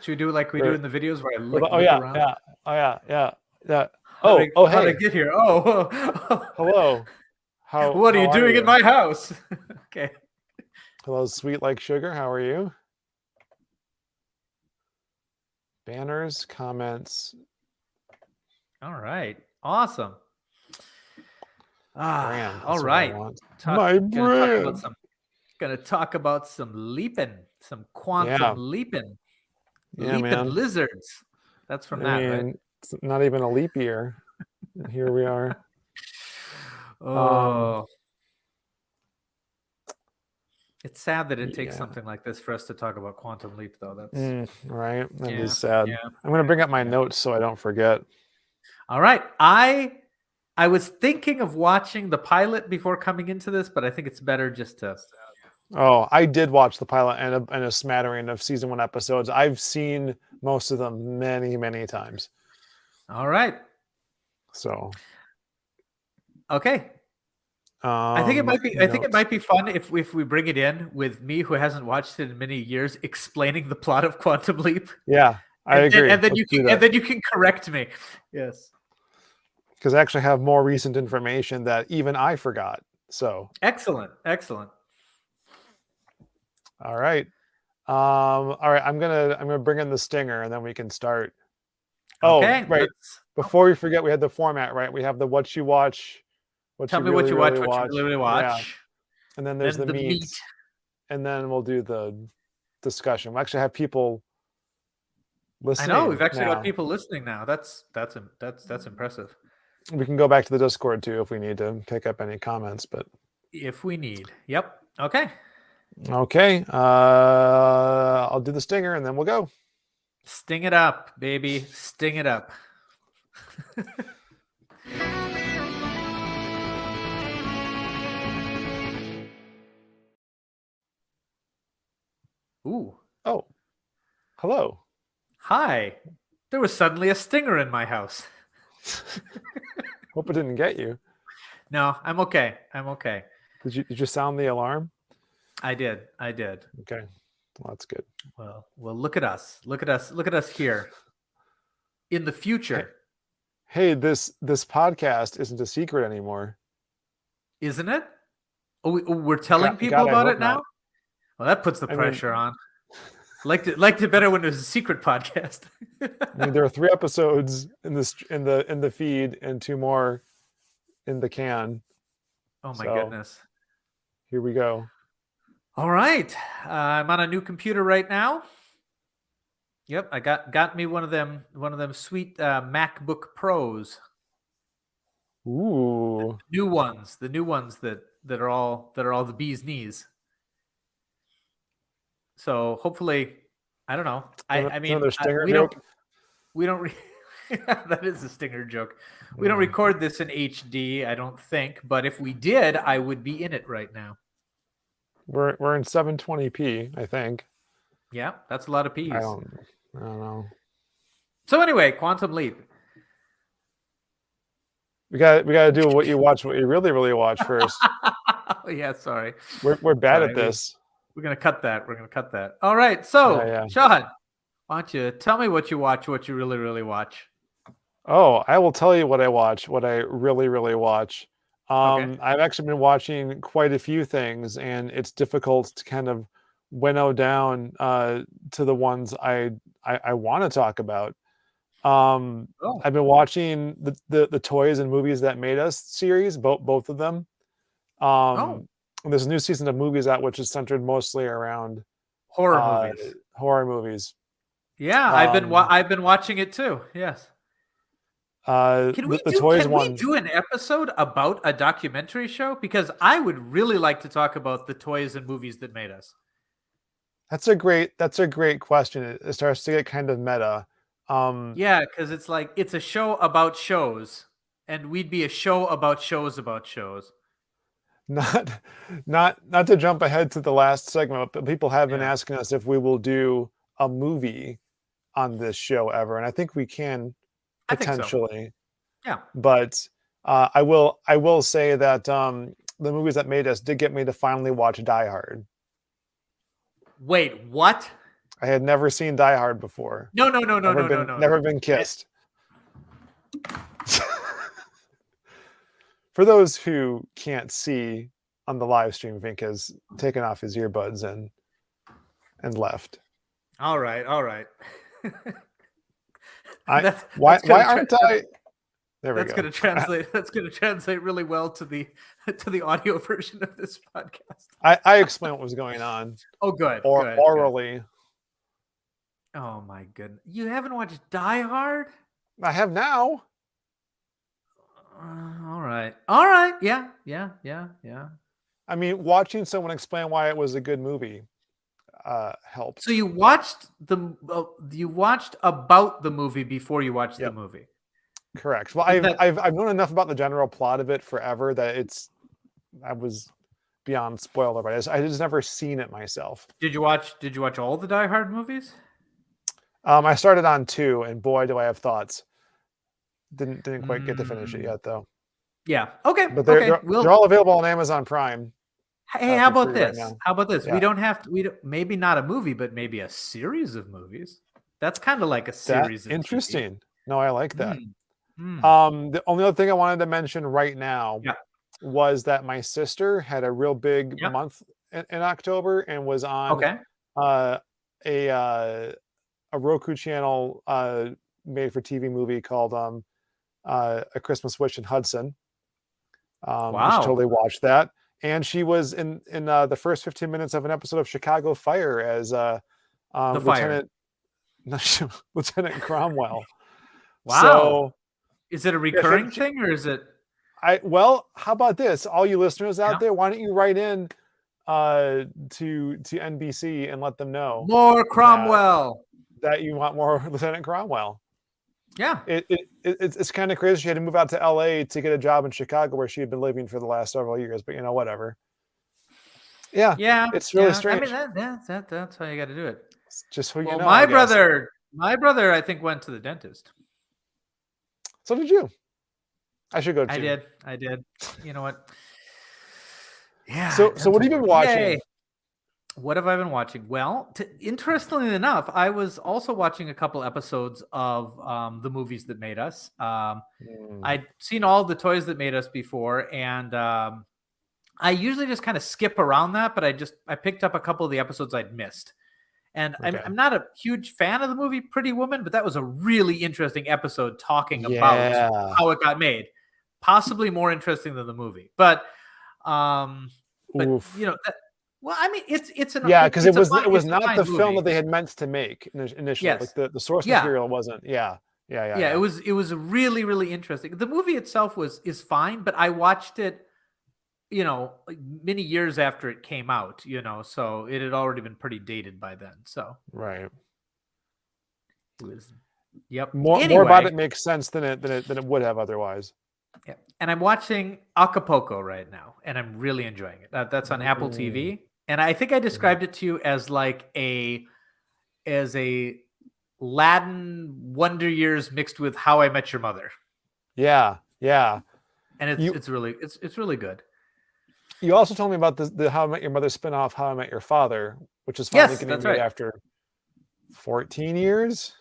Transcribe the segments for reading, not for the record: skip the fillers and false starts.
Should we do it like we do in the videos where I look around? Yeah. Oh yeah. How Hey. did I get here? Oh. Hello. What are you doing in my house? Okay. Hello, sweet like sugar. How are you? Banners, comments. All right. Awesome. Brand. All right. My brand. Gonna talk about some leaping, some quantum leaping. Yeah, leaping man. Lizards. That's from right? It's not even a leap year. And here we are. Oh. It's sad that it takes something like this for us to talk about Quantum Leap, though. That's right. That is sad. Yeah. I'm going to bring up my notes so I don't forget. All right. I was thinking of watching the pilot before coming into this, but I think it's better just to. Oh, I did watch the pilot and a smattering of season 1 episodes. I've seen most of them many, many times. All right. So. Okay. I think it might be. I think it might be fun if we bring it in with me, who hasn't watched it in many years, explaining the plot of Quantum Leap. Yeah, I agree. And then you can correct me. Yes, because I actually have more recent information that even I forgot. So excellent. All right. All right. I'm gonna bring in the stinger, and then we can start. Okay, oh, right. Before we forget, we had the format, right? We have the what you watch. Tell me what you watch, what you really watch. Yeah. And then there's the meat. And then we'll do the discussion. We'll actually have people listening. I know we've actually got people listening now. That's impressive. We can go back to the Discord too if we need to pick up any comments, but if we need. Yep. Okay. Okay. I'll do the stinger and then we'll go. Sting it up, baby. Sting it up. Ooh. Oh. Hello. Hi. There was suddenly a stinger in my house. Hope it didn't get you. No, I'm okay. Did you sound the alarm? I did. Okay. Well, that's good. Well, look at us. Look at us here. In the future. Hey, this podcast isn't a secret anymore. Isn't it? Oh, we're telling people about it now? Not. Well, that puts the pressure on. Liked it better when it was a secret podcast. There are 3 episodes in the feed and 2 more in the can. Oh my goodness! Here we go. All right, I'm on a new computer right now. Yep, I got me one of them sweet MacBook Pros. Ooh, the new ones that are all the bee's knees. So hopefully, I don't know. I mean, we don't. That is a stinger joke. We don't record this in HD, I don't think. But if we did, I would be in it right now. We're in 720p, I think. Yeah, that's a lot of P's. I don't know. So anyway, Quantum Leap. We got to do what you really, really watch first. Yeah, sorry. We're bad at this. We're gonna cut that. All right. So, Sean, why don't you tell me what you watch, what you really, really watch? Oh, I will tell you what I watch, what I really, really watch. Okay. I've actually been watching quite a few things, and it's difficult to kind of winnow down to the ones I want to talk about. I've been watching the Toys and Movies That Made Us series, both of them. There's a new season of movies out which is centered mostly around horror movies. Yeah, I've been watching it too. Yes. Can we do an episode about a documentary show? Because I would really like to talk about the Toys and Movies That Made Us. That's a great question. It starts to get kind of meta. Yeah, because it's like it's a show about shows, and we'd be a show about shows about shows. Not to jump ahead to the last segment, but people have been asking us if we will do a movie on this show ever, and I think we can potentially. I think so. Yeah, but I will say that the Movies That Made Us did get me to finally watch Die Hard. Wait, what? I had never seen Die Hard before. No. Never been kissed. For those who can't see on the live stream, Vink has taken off his earbuds and left. All right. Why aren't I? There we go. That's going to translate really well to the audio version of this podcast. I explained what was going on. Oh, good. Orally. Oh my goodness! You haven't watched Die Hard? I have now. All right. Yeah. I mean, watching someone explain why it was a good movie helped. So you watched about the movie before you watched the movie. Correct. Well, I've known enough about the general plot of it forever that I was beyond spoiler, but I just never seen it myself. Did you watch all the Die Hard movies? I started on 2, and boy, do I have thoughts. Didn't quite get to finish it yet, though. Yeah. Okay. But they're all available on Amazon Prime. Hey, how about this? Right how about this? Yeah. We don't have to. Maybe not a movie, but maybe a series of movies. That's kind of like a series. Interesting. TV. No, I like that. Mm. The only other thing I wanted to mention right now was that my sister had a real big month in October and was on a Roku channel made for TV movie called A Christmas Wish in Hudson. Wow. You should totally watch that. And she was in the first 15 minutes of an episode of Chicago Fire as Lieutenant Cromwell. Wow. So, is it a recurring thing or is it? Well, how about this? All you listeners out there, why don't you write in to NBC and let them know more Cromwell that you want more Lieutenant Cromwell. Yeah. It's kind of crazy. She had to move out to LA to get a job in Chicago where she had been living for the last several years, but whatever. Yeah. It's really strange. I mean, that's how you got to do it. It's just who you know. My brother, I think, went to the dentist. So did you. I should go too. I did. You know what? Yeah. So what have you been watching? Yay. What have I been watching? Well, interestingly enough, I was also watching a couple episodes of the movies that made us. I'd seen all the Toys That Made Us before, and I usually just kind of skip around that, but I picked up a couple of the episodes I'd missed. And I'm not a huge fan of the movie Pretty Woman, but that was a really interesting episode talking about how it got made. Possibly more interesting than the movie, but well, I mean, it's an because it was not the film that they had meant to make initially. Yes. Like the source material wasn't. Yeah. It was really, really interesting. The movie itself is fine, but I watched it, like many years after it came out. So it had already been pretty dated by then. So right. It was. Yep. More about it makes sense than it would have otherwise. Yeah, and I'm watching Acapulco right now, and I'm really enjoying it. That's on Apple TV, and I think I described it to you as like a Latin Wonder Years mixed with How I Met Your Mother. Yeah, and it's really good. You also told me about the How I Met Your Mother spinoff, How I Met Your Father, which is finally getting made after 14 years.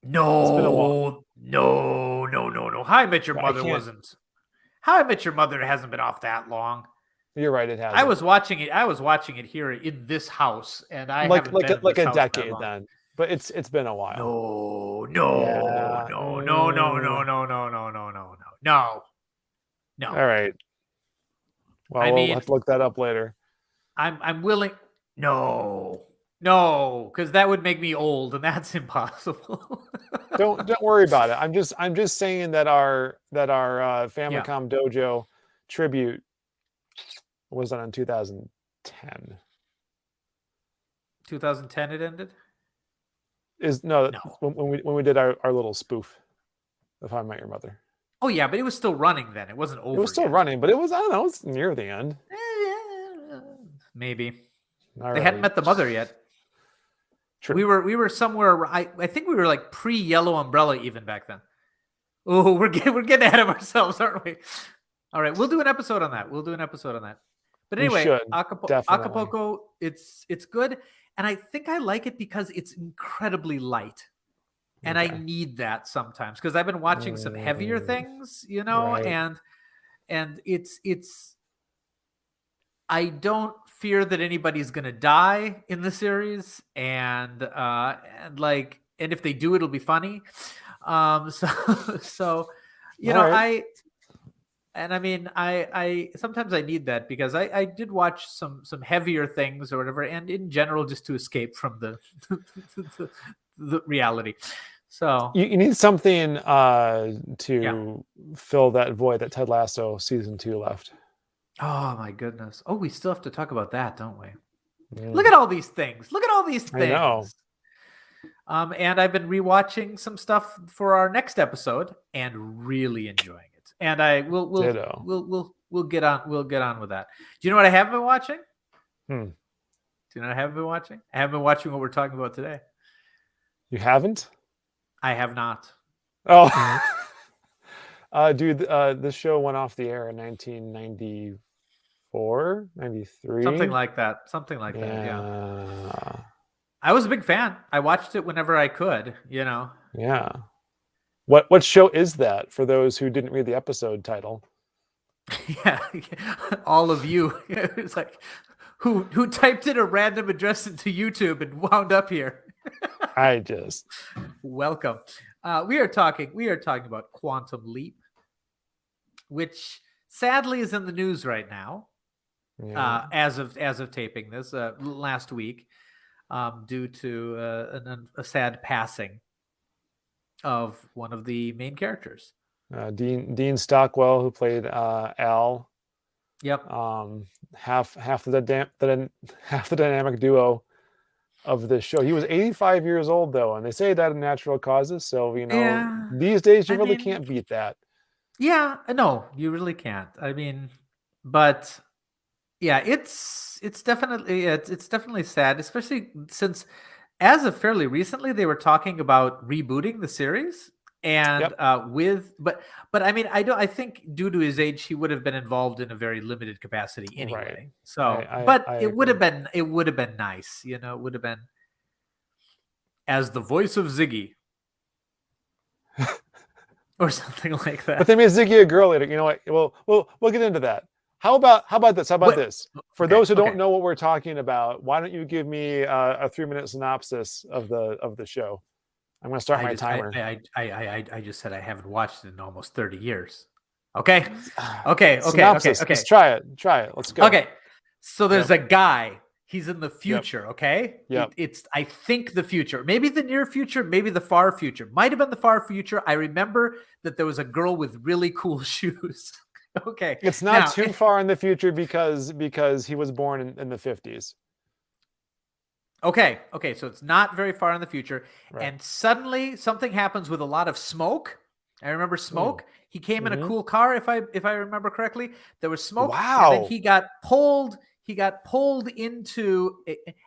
No. How I Met Your Mother wasn't. How I Met Your Mother hasn't been off that long. You're right, it has. I was watching it here in this house, and I like haven't been like a decade then. But it's been a while. No. All right. Well, we'll have to look that up later. I'm willing. No, because that would make me old, and that's impossible. Don't worry about it. I'm just saying that our Famicom Dojo tribute was done in 2010. 2010 it ended? No. When we did our little spoof of How I Met Your Mother. Oh yeah, but it was still running then. It wasn't over. It was still running, but it was, I don't know, it's near the end. Maybe. All they hadn't met the mother yet. True. We were somewhere. I think we were like pre-Yellow Umbrella even back then. Oh, we're getting ahead of ourselves, aren't we? All right, we'll do an episode on that. But anyway, definitely. Acapulco, it's good, and I think I like it because it's incredibly light, and I need that sometimes because I've been watching some heavier things, right. and it's. I don't fear that anybody's gonna die in the series, and if they do, it'll be funny. So right. I sometimes I need that because I did watch some heavier things or whatever, and in general, just to escape from the reality. So you need something to fill that void that Ted Lasso season 2 left. Oh my goodness! Oh, we still have to talk about that, don't we? Look at all these things. I know. And I've been rewatching some stuff for our next episode and really enjoying it. And we'll get on with that. Do you know what I haven't been watching? Do you know what I haven't been watching? I haven't been watching what we're talking about today. You haven't? I have not. Oh, dude, this show went off the air in 1994, 93, something like that. Yeah. I was a big fan. I watched it whenever I could. Yeah. What show is that? For those who didn't read the episode title. Yeah, all of you. It's like who typed in a random address into YouTube and wound up here. I just welcome. We are talking about Quantum Leap, which sadly is in the news right now. Yeah. As of taping this last week, due to a sad passing of one of the main characters, Dean Stockwell, who played Al. Yep. Half the dynamic duo of this show. He was 85 years old though, and they say that in natural causes. So these days you really can't beat that. Yeah, no, you really can't. I mean, but yeah, it's definitely sad, especially since as of fairly recently they were talking about rebooting the series, and but I mean, I think due to his age he would have been involved in a very limited capacity anyway. Right. So it would have been nice, it would have been as the voice of Ziggy. Or something like that. But they made Ziggy a girl later. You know what? We'll get into that. How about this? For those who don't know what we're talking about, why don't you give me a 3-minute synopsis of the show? I'm going to start my timer. I just said I haven't watched it in almost 30 years. Okay. Synopsis. Okay. Let's try it. Let's go. Okay. So there's a guy. He's in the future, okay? Yep. It's, I think, the future. Maybe the near future, maybe the far future. Might have been the far future. I remember that there was a girl with really cool shoes. Okay. It's not too far in the future because he was born in the 50s. Okay. So it's not very far in the future. Right. And suddenly something happens with a lot of smoke. I remember smoke. He came in a cool car, if I remember correctly. There was smoke. Wow. And then he got pulled into,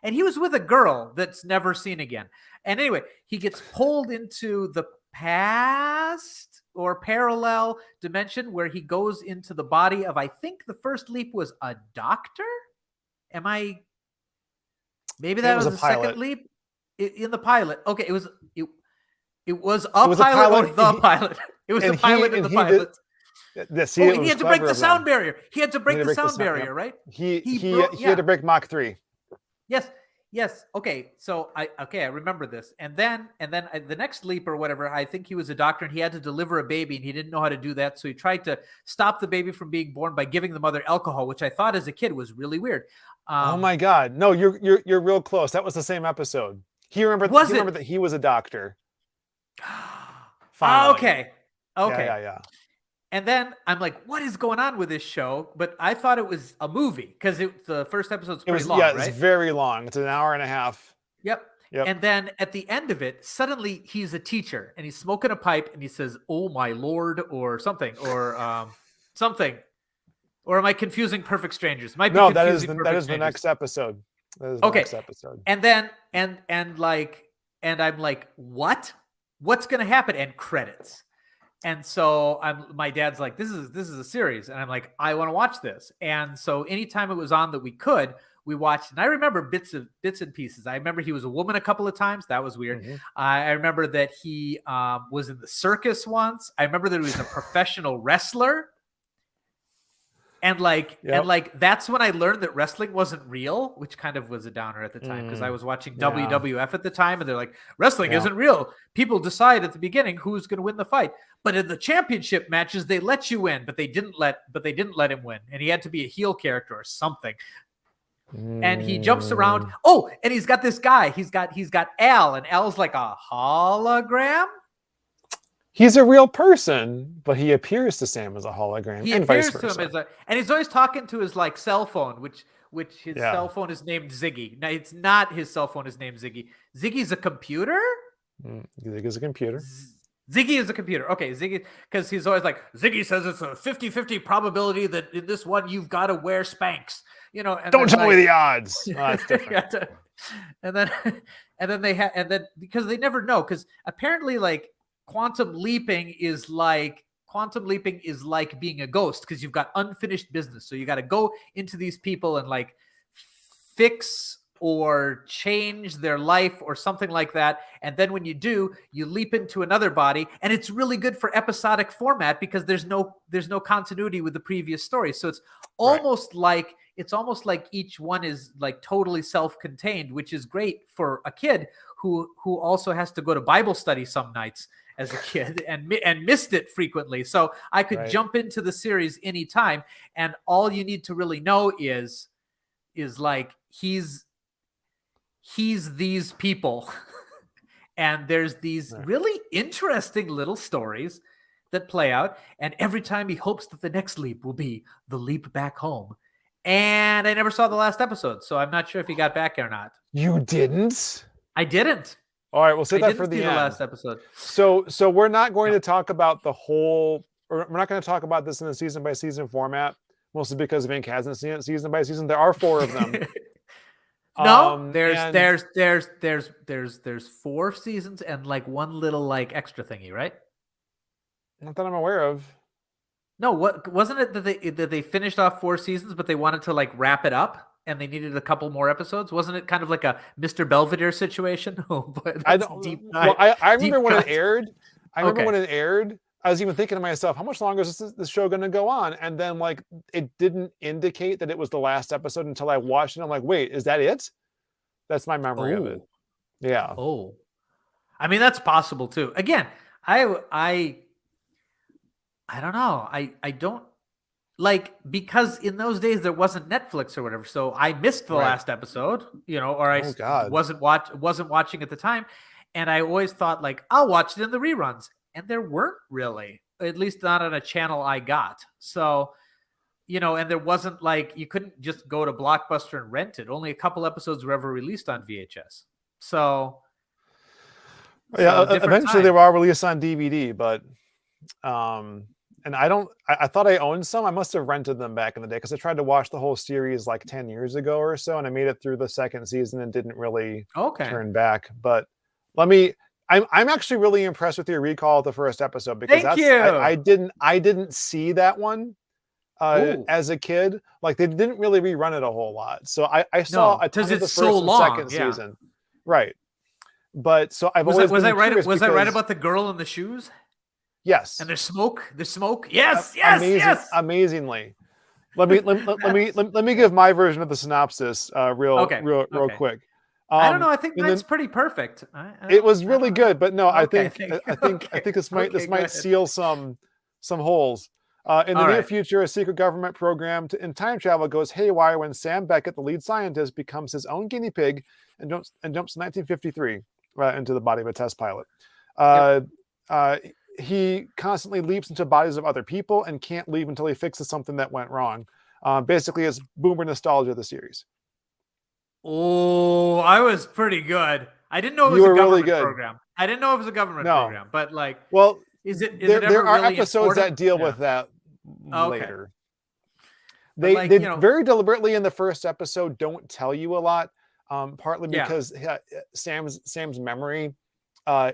and he was with a girl that's never seen again. And anyway, he gets pulled into the past or parallel dimension where he goes into the body of, I think the first leap was a doctor. Maybe that was the second leap in the pilot. Okay. It was a pilot or the pilot. It was a pilot in the pilot. He had to break the sound barrier. He had to break the sound barrier, right? He had to break Mach 3. Yes. Okay. So I remember this. And then the next leap or whatever, I think he was a doctor and he had to deliver a baby and he didn't know how to do that. So he tried to stop the baby from being born by giving the mother alcohol, which I thought as a kid was really weird. Oh my God. No, you're real close. That was the same episode. He remembered that he was a doctor. Okay. Yeah. And then I'm like, what is going on with this show? But I thought it was a movie because the first episode's pretty long, right? Yeah, it's very long. It's an hour and a half. Yep. And then at the end of it, suddenly he's a teacher and he's smoking a pipe and he says, "Oh my Lord," or something, or something. Or am I confusing Perfect Strangers? That is the next episode. That is the next episode. And then and I'm like, what? What's gonna happen? And credits. And so my dad's like, this is a series. And I'm like, I want to watch this. And so anytime it was on that we watched. And I remember bits and pieces. I remember he was a woman a couple of times. That was weird. Mm-hmm. I remember that he was in the circus once. I remember that he was a professional wrestler. And that's when I learned that wrestling wasn't real, which kind of was a downer at the time because I was watching WWF at the time, and they're like, wrestling isn't real. People decide at the beginning who's going to win the fight, but in the championship matches they let you win, but they didn't let him win, and he had to be a heel character or something. And he jumps around. Oh, and he's got this guy. He's got Al, and Al's like a hologram. He's a real person, but he appears to Sam as a hologram, and vice versa. And he's always talking to his cell phone, which his cell phone is named Ziggy. Now, it's not his cell phone is named Ziggy. Ziggy's a computer? Ziggy's a computer. Ziggy is a computer. Okay, Ziggy, because he's always like, Ziggy says it's a 50-50 probability that in this one you've got to wear Spanx. And don't tell me the odds. Oh, that's different. and then because they never know, because apparently quantum leaping is like being a ghost, because you've got unfinished business. So you got to go into these people and fix or change their life or something like that. And then when you do, you leap into another body, and it's really good for episodic format because there's no continuity with the previous story. So it's almost like each one is totally self-contained, which is great for a kid who also has to go to Bible study some nights as a kid and missed it frequently. So I could jump into the series anytime, and all you need to really know is he's these people and there's these really interesting little stories that play out, and every time he hopes that the next leap will be the leap back home. And I never saw the last episode, so I'm not sure if he got back or not. You didn't? I didn't. All right, we'll save that for the end. Last episode. So we're not going to talk about the whole, or we're not going to talk about this in a season by season format, mostly because Vink hasn't seen it season by season. There are 4 of them. There's 4 seasons and one little extra thingy, right? Not that I'm aware of. No, what wasn't it that they finished off 4 seasons, but they wanted to wrap it up? And they needed a couple more episodes. Wasn't it kind of like a Mr. Belvedere situation? Oh, but I don't. Well, I remember when it aired. When it aired, I was even thinking to myself, how much longer is this show going to go on? And then it didn't indicate that it was the last episode until I watched it. I'm like, wait, is that it? That's my memory of it. Yeah. Oh, I mean, that's possible too. Again, I don't know. I don't. Because in those days there wasn't Netflix or whatever, so I missed the last episode, or I wasn't watching at the time, and I always thought I'll watch it in the reruns, and there weren't really, at least not on a channel I got. So, and there wasn't you couldn't just go to Blockbuster and rent it. Only a couple episodes were ever released on VHS. So eventually they were all released on DVD, but and I thought I owned some. I must have rented them back in the day because I tried to watch the whole series 10 years ago or so, and I made it through the second season and didn't really turn back. But I'm actually really impressed with your recall of the first episode, because I didn't see that one as a kid. They didn't really rerun it a whole lot. So I saw a ton of the first and second season. Right. But so I've always was I right about the girl in the shoes? Yes. And there's smoke. Yes. Amazingly. Let me give my version of the synopsis real quick. I don't know. I think mine's pretty perfect. It was really good, but no, I think this might seal some holes. In the near future, a secret government program in time travel goes haywire when Sam Beckett, the lead scientist, becomes his own guinea pig and jumps 1953 into the body of a test pilot. He constantly leaps into bodies of other people and can't leave until he fixes something that went wrong. Basically, it's boomer nostalgia of the series. Oh, I was pretty good. I didn't know it was a government program. I didn't know it was a government program, but is it? There are episode that deal with that later. They very deliberately in the first episode don't tell you a lot, partly because Sam's memory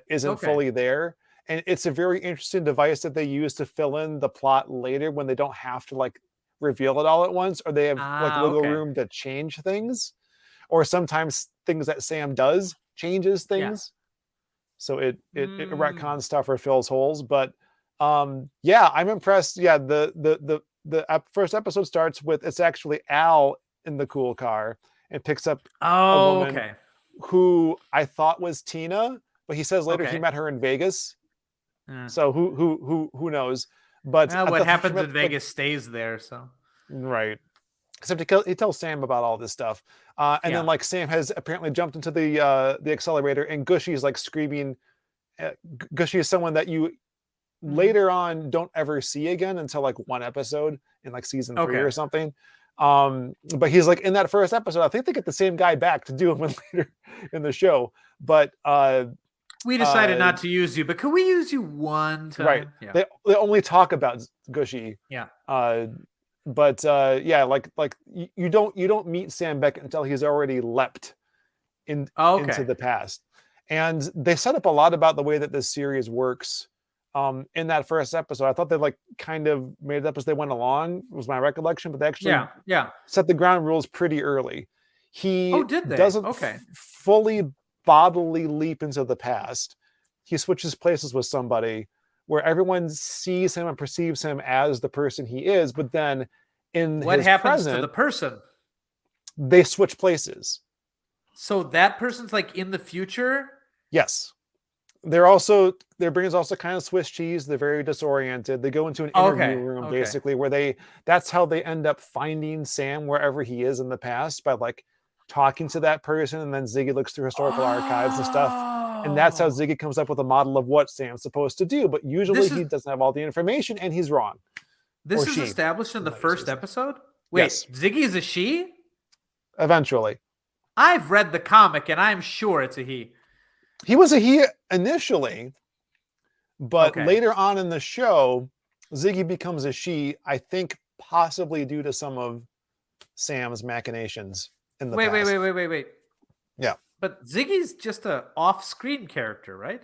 isn't fully there. and it's a very interesting device that they use to fill in the plot later when they don't have to like reveal it all at once, or they have like wiggle room to change things, or sometimes things that Sam does changes things. So it retcons stuff or fills holes. But yeah, I'm impressed. Yeah, the first episode starts with it's actually Al in the cool car and picks up a woman who I thought was Tina, but he says later he met her in Vegas. So who knows? But what happens in Vegas stays there. So right. Except he tells Sam about all this stuff, and then like Sam has apparently jumped into the accelerator, and Gushy is like screaming. Gushy is someone that you later on don't ever see again until like one episode in like season 3 or something. But he's like in that first episode. I think they get the same guy back to do him later in the show. But we decided not to use you, but could we use you one time? Right. Yeah. They only talk about Gushy. Yeah. But yeah, like you don't meet Sam Beckett until he's already leapt into the past. And they set up a lot about the way that this series works in that first episode. I thought they like kind of made it up as they went along, was my recollection, but they actually set the ground rules pretty early. He doesn't fully bodily leap into the past. He switches places with somebody where everyone sees him and perceives him as the person he is, but then in what happens present, to the person? They switch places. So that person's like in the future? Yes. Their brain is also kind of Swiss cheese. They're very disoriented. They go into an interview room basically where that's how they end up finding Sam wherever he is in the past, by like talking to that person, and then Ziggy looks through historical archives and stuff. And that's how Ziggy comes up with a model of what Sam's supposed to do. But usually he doesn't have all the information and he's wrong. This is established in the first episode? Wait, Ziggy is a she? Eventually. I've read the comic and I'm sure it's a he. He was a he initially, but later on in the show, Ziggy becomes a she, I think possibly due to some of Sam's machinations in the past. Wait. Yeah. But Ziggy's just a off-screen character, right?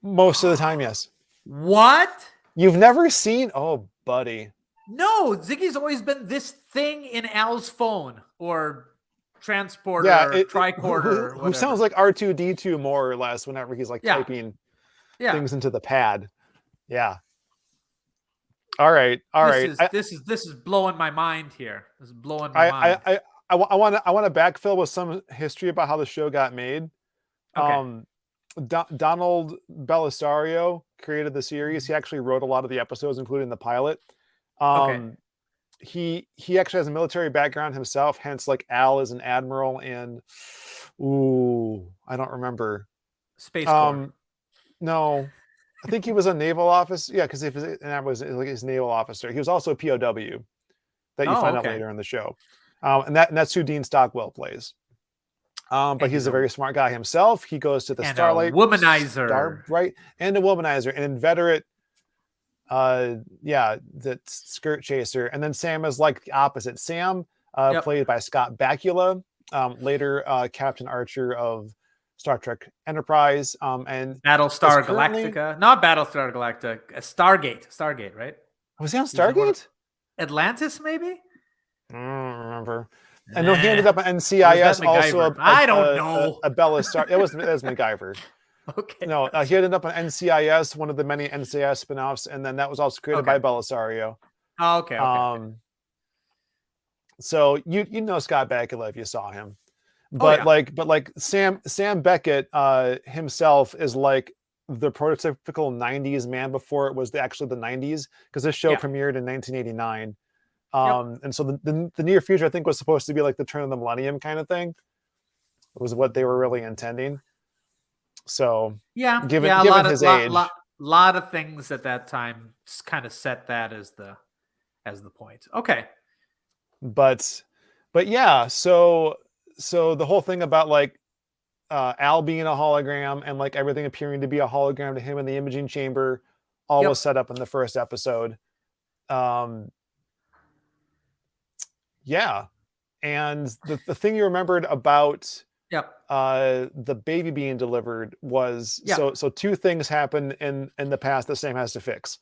Most of the time, yes. What? You've never seen? Oh, buddy. No, Ziggy's always been this thing in Al's phone or transporter or tricorder. Who sounds like R2-D2 more or less whenever he's like typing things into the pad. Yeah. All right. This is blowing my mind here. This is blowing my mind. I want to backfill with some history about how the show got made. Donald Belisario created the series. He actually wrote a lot of the episodes, including the pilot. He actually has a military background himself, hence like Al is an admiral in I don't remember. Space Corps. No. I think he was a naval officer. Yeah, because that was like his naval officer. He was also a POW that you find out later in the show. And that's who Dean Stockwell plays. But he's a very smart guy himself. He goes to the Starlight Womanizer. And a womanizer, an inveterate the skirt chaser. And then Sam is like the opposite. Sam, played by Scott Bakula, later Captain Archer of Star Trek Enterprise, and Battlestar Galactica. Not Battlestar Galactica, Stargate, right? Was he on Stargate? Atlantis, maybe? I don't remember. I know he ended up on NCIS also. I don't know. A Bella It was MacGyver. Okay. No, he ended up on NCIS, one of the many NCIS spinoffs, and then that was also created by Belisario. Oh, okay. So you know Scott Bakula if you saw him. But like Sam Beckett himself is like the prototypical 90s man before it was actually the 90s, because this show premiered in 1989. And so the near future I think was supposed to be like the turn of the millennium kind of thing. It was what they were really intending. So given his age, lot of things at that time kind of set that as the point. Okay. But yeah, so the whole thing about like Al being a hologram and like everything appearing to be a hologram to him in the imaging chamber all was set up in the first episode. And the thing you remembered about Yep. The baby being delivered was so two things happen in the past that Sam has to fix.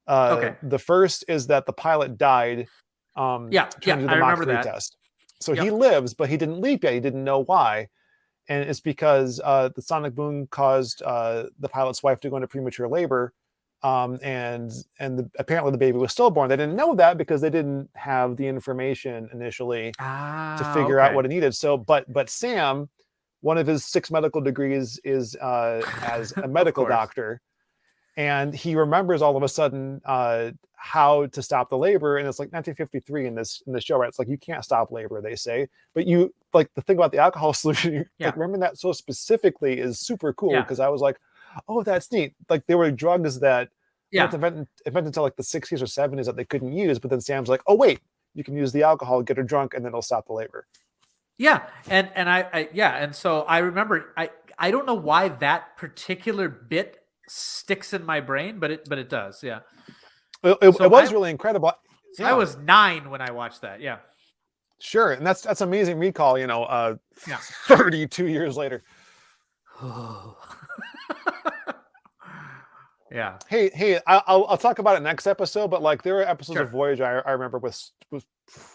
Okay. The first is that the pilot died trying to do the Mach 3 test. So he lives, but he didn't leap yet. He didn't know why. And it's because the sonic boom caused the pilot's wife to go into premature labor. And apparently the baby was stillborn. They didn't know that because they didn't have the information initially to figure out what it needed. So, but Sam, one of his 6 medical degrees is as a medical doctor, and he remembers all of a sudden how to stop the labor. And it's like 1953 in the show, right? It's like you can't stop labor, they say, but you like the thing about the alcohol solution. Like remembering that so specifically is super cool because I was like, oh, that's neat. Like there were drugs that weren't invented until like the 60s or 70s that they couldn't use, but then Sam's like, oh wait, you can use the alcohol, get her drunk, and then it'll stop the labor. Yeah, and so I remember I don't know why that particular bit sticks in my brain, but it does. Yeah, it was really incredible. So I was 9 when I watched that. Yeah, sure, and that's amazing recall. 32 years later. Yeah. Hey, I'll talk about it next episode, but like there were episodes of Voyager I remember with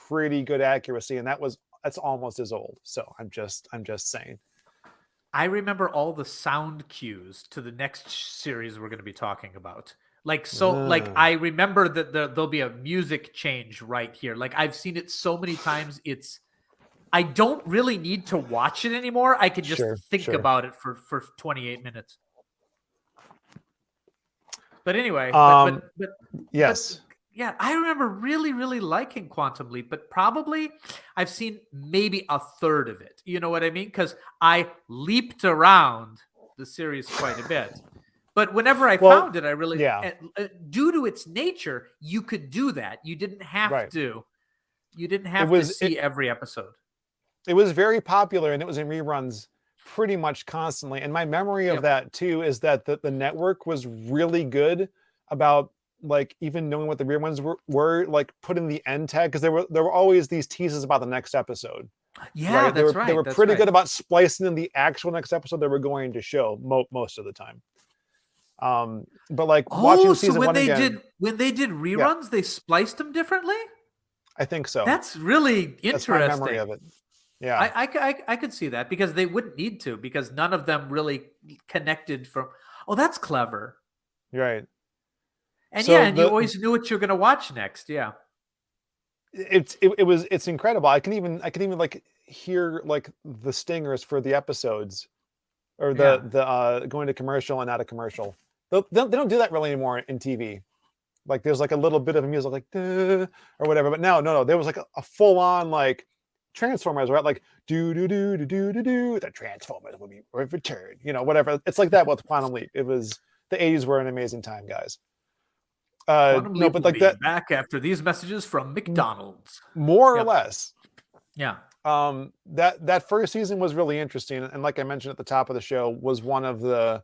pretty good accuracy, and that's almost as old. So I'm just saying. I remember all the sound cues to the next series we're going to be talking about. Like I remember that there'll be a music change right here. Like I've seen it so many times. I don't really need to watch it anymore. I can just think about it for 28 minutes. But anyway, yes. Yeah, I remember really, really liking Quantum Leap, but probably I've seen maybe a third of it. You know what I mean? Because I leaped around the series quite a bit. But whenever I found it, I really, due to its nature, you could do that. You didn't have to. You didn't have to see every episode. It was very popular, and it was in reruns pretty much constantly. And my memory of that too is that the network was really good about like even knowing what the reruns were like putting the end tag, because there were always these teases about the next episode. Yeah, They were pretty good about splicing in the actual next episode they were going to show most of the time. But like watching season one again, when they did reruns, they spliced them differently. I think so. That's really interesting. That's my memory of it. Yeah, I could see that because they wouldn't need to, because none of them really connected from. Oh, that's clever. Right. And you always knew what you're going to watch next. Yeah. It's incredible. I can even like hear like the stingers for the episodes, or the going to commercial and out of commercial. They don't do that really anymore in TV. Like there's like a little bit of a music like or whatever, but no, there was like a full on like Transformers, right? Like do the Transformers will be returned, whatever. It's like that with Quantum Leap. It was the 80s were an amazing time, guys. Quantum Leap but like that back after these messages from McDonald's. More or less. Yeah. That first season was really interesting, and like I mentioned at the top of the show, was one of the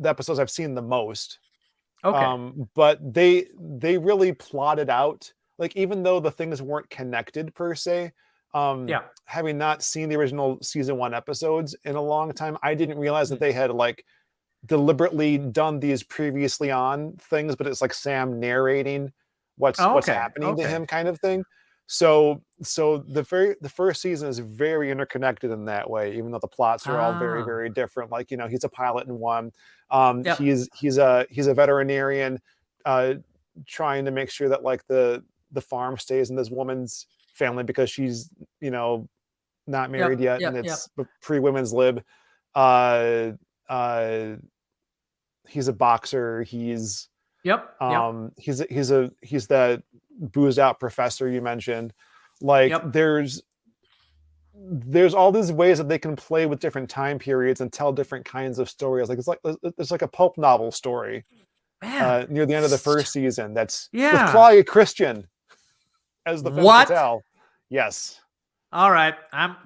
episodes I've seen the most. Okay. But they really plotted out, like even though the things weren't connected per se, having not seen the original season 1 episodes in a long time, I didn't realize that they had like deliberately done these previously on things, but it's like Sam narrating what's happening to him kind of thing. So the first season is very interconnected in that way, even though the plots are all very, very different. Like, he's a pilot in one. He's a veterinarian trying to make sure that like the farm stays in this woman's family because she's, not married yet, and it's pre-women's lib. He's a boxer. He's that boozed out professor you mentioned. Like there's all these ways that they can play with different time periods and tell different kinds of stories. Like it's like a pulp novel story near the end of the first season. That's with Claudia Christian as the femme fatale. Yes. All right.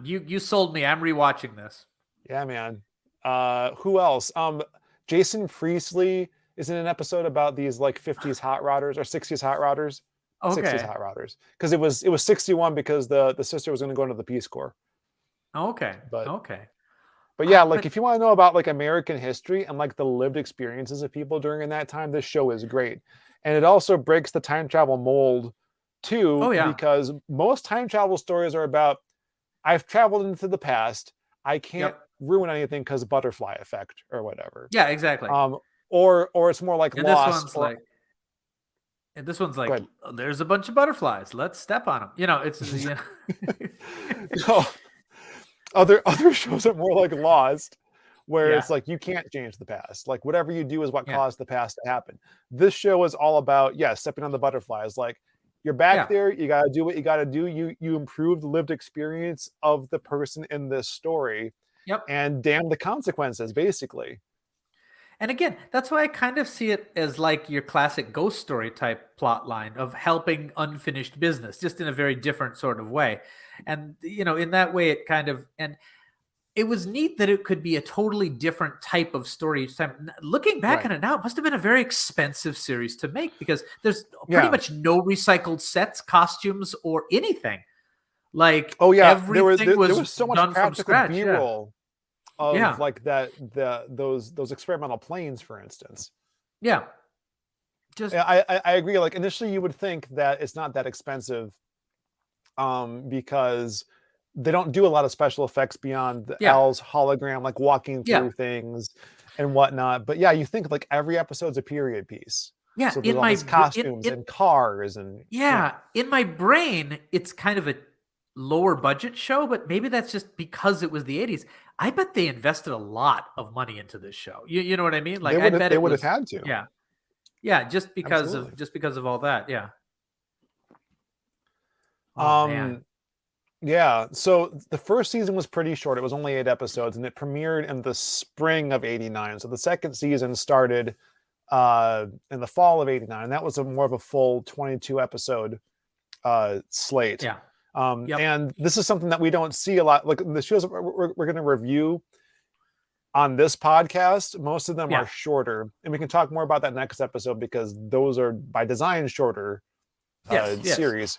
You sold me. I'm rewatching this. Yeah, man. Who else? Jason Priestley is in an episode about these like 50s hot rodders or 60s hot rodders. Okay. 60s hot rodders. Because it was 61 because the sister was going to go into the Peace Corps. Okay. But okay. But yeah, like if you want to know about like American history and like the lived experiences of people during that time, this show is great. And it also breaks the time travel mold too, because most time travel stories are about I've traveled into the past, I can't ruin anything because butterfly effect or whatever. Yeah, exactly. Or it's more like Lost. And this one's like, there's a bunch of butterflies. Let's step on them. You know, it's no. Other shows are more like Lost, where it's like you can't change the past. Like whatever you do is what caused the past to happen. This show is all about stepping on the butterflies. Like you're back there, you gotta do what you gotta do. You improve the lived experience of the person in this story. Yep. And damn the consequences, basically. And again, that's why I kind of see it as like your classic ghost story type plot line of helping unfinished business, just in a very different sort of way. And, you know, in that way, it kind of, and it was neat that it could be a totally different type of story each time. Looking back on it now, it must have been a very expensive series to make because there's pretty much no recycled sets, costumes, or anything. Like, everything there was so much done from scratch. B-roll. Of like those experimental planes, for instance. Yeah. I agree. Like initially you would think that it's not that expensive because they don't do a lot of special effects beyond Al's hologram, like walking through things and whatnot. But you think like every episode's a period piece. Yeah. So there's all these costumes and cars and in my brain, it's kind of a lower budget show, but maybe that's just because it was the 80s. I bet they invested a lot of money into this show. You know what I mean? Like I bet they would have had to. Yeah. Yeah, just because of all that. Yeah. Oh, man. Yeah, so the first season was pretty short. It was only 8 episodes, and it premiered in the spring of '89. So the second season started in the fall of '89, and that was more of a full 22 episode slate. Yeah. And this is something that we don't see a lot. Like the shows we're going to review on this podcast, most of them are shorter, and we can talk more about that next episode because those are by design shorter series.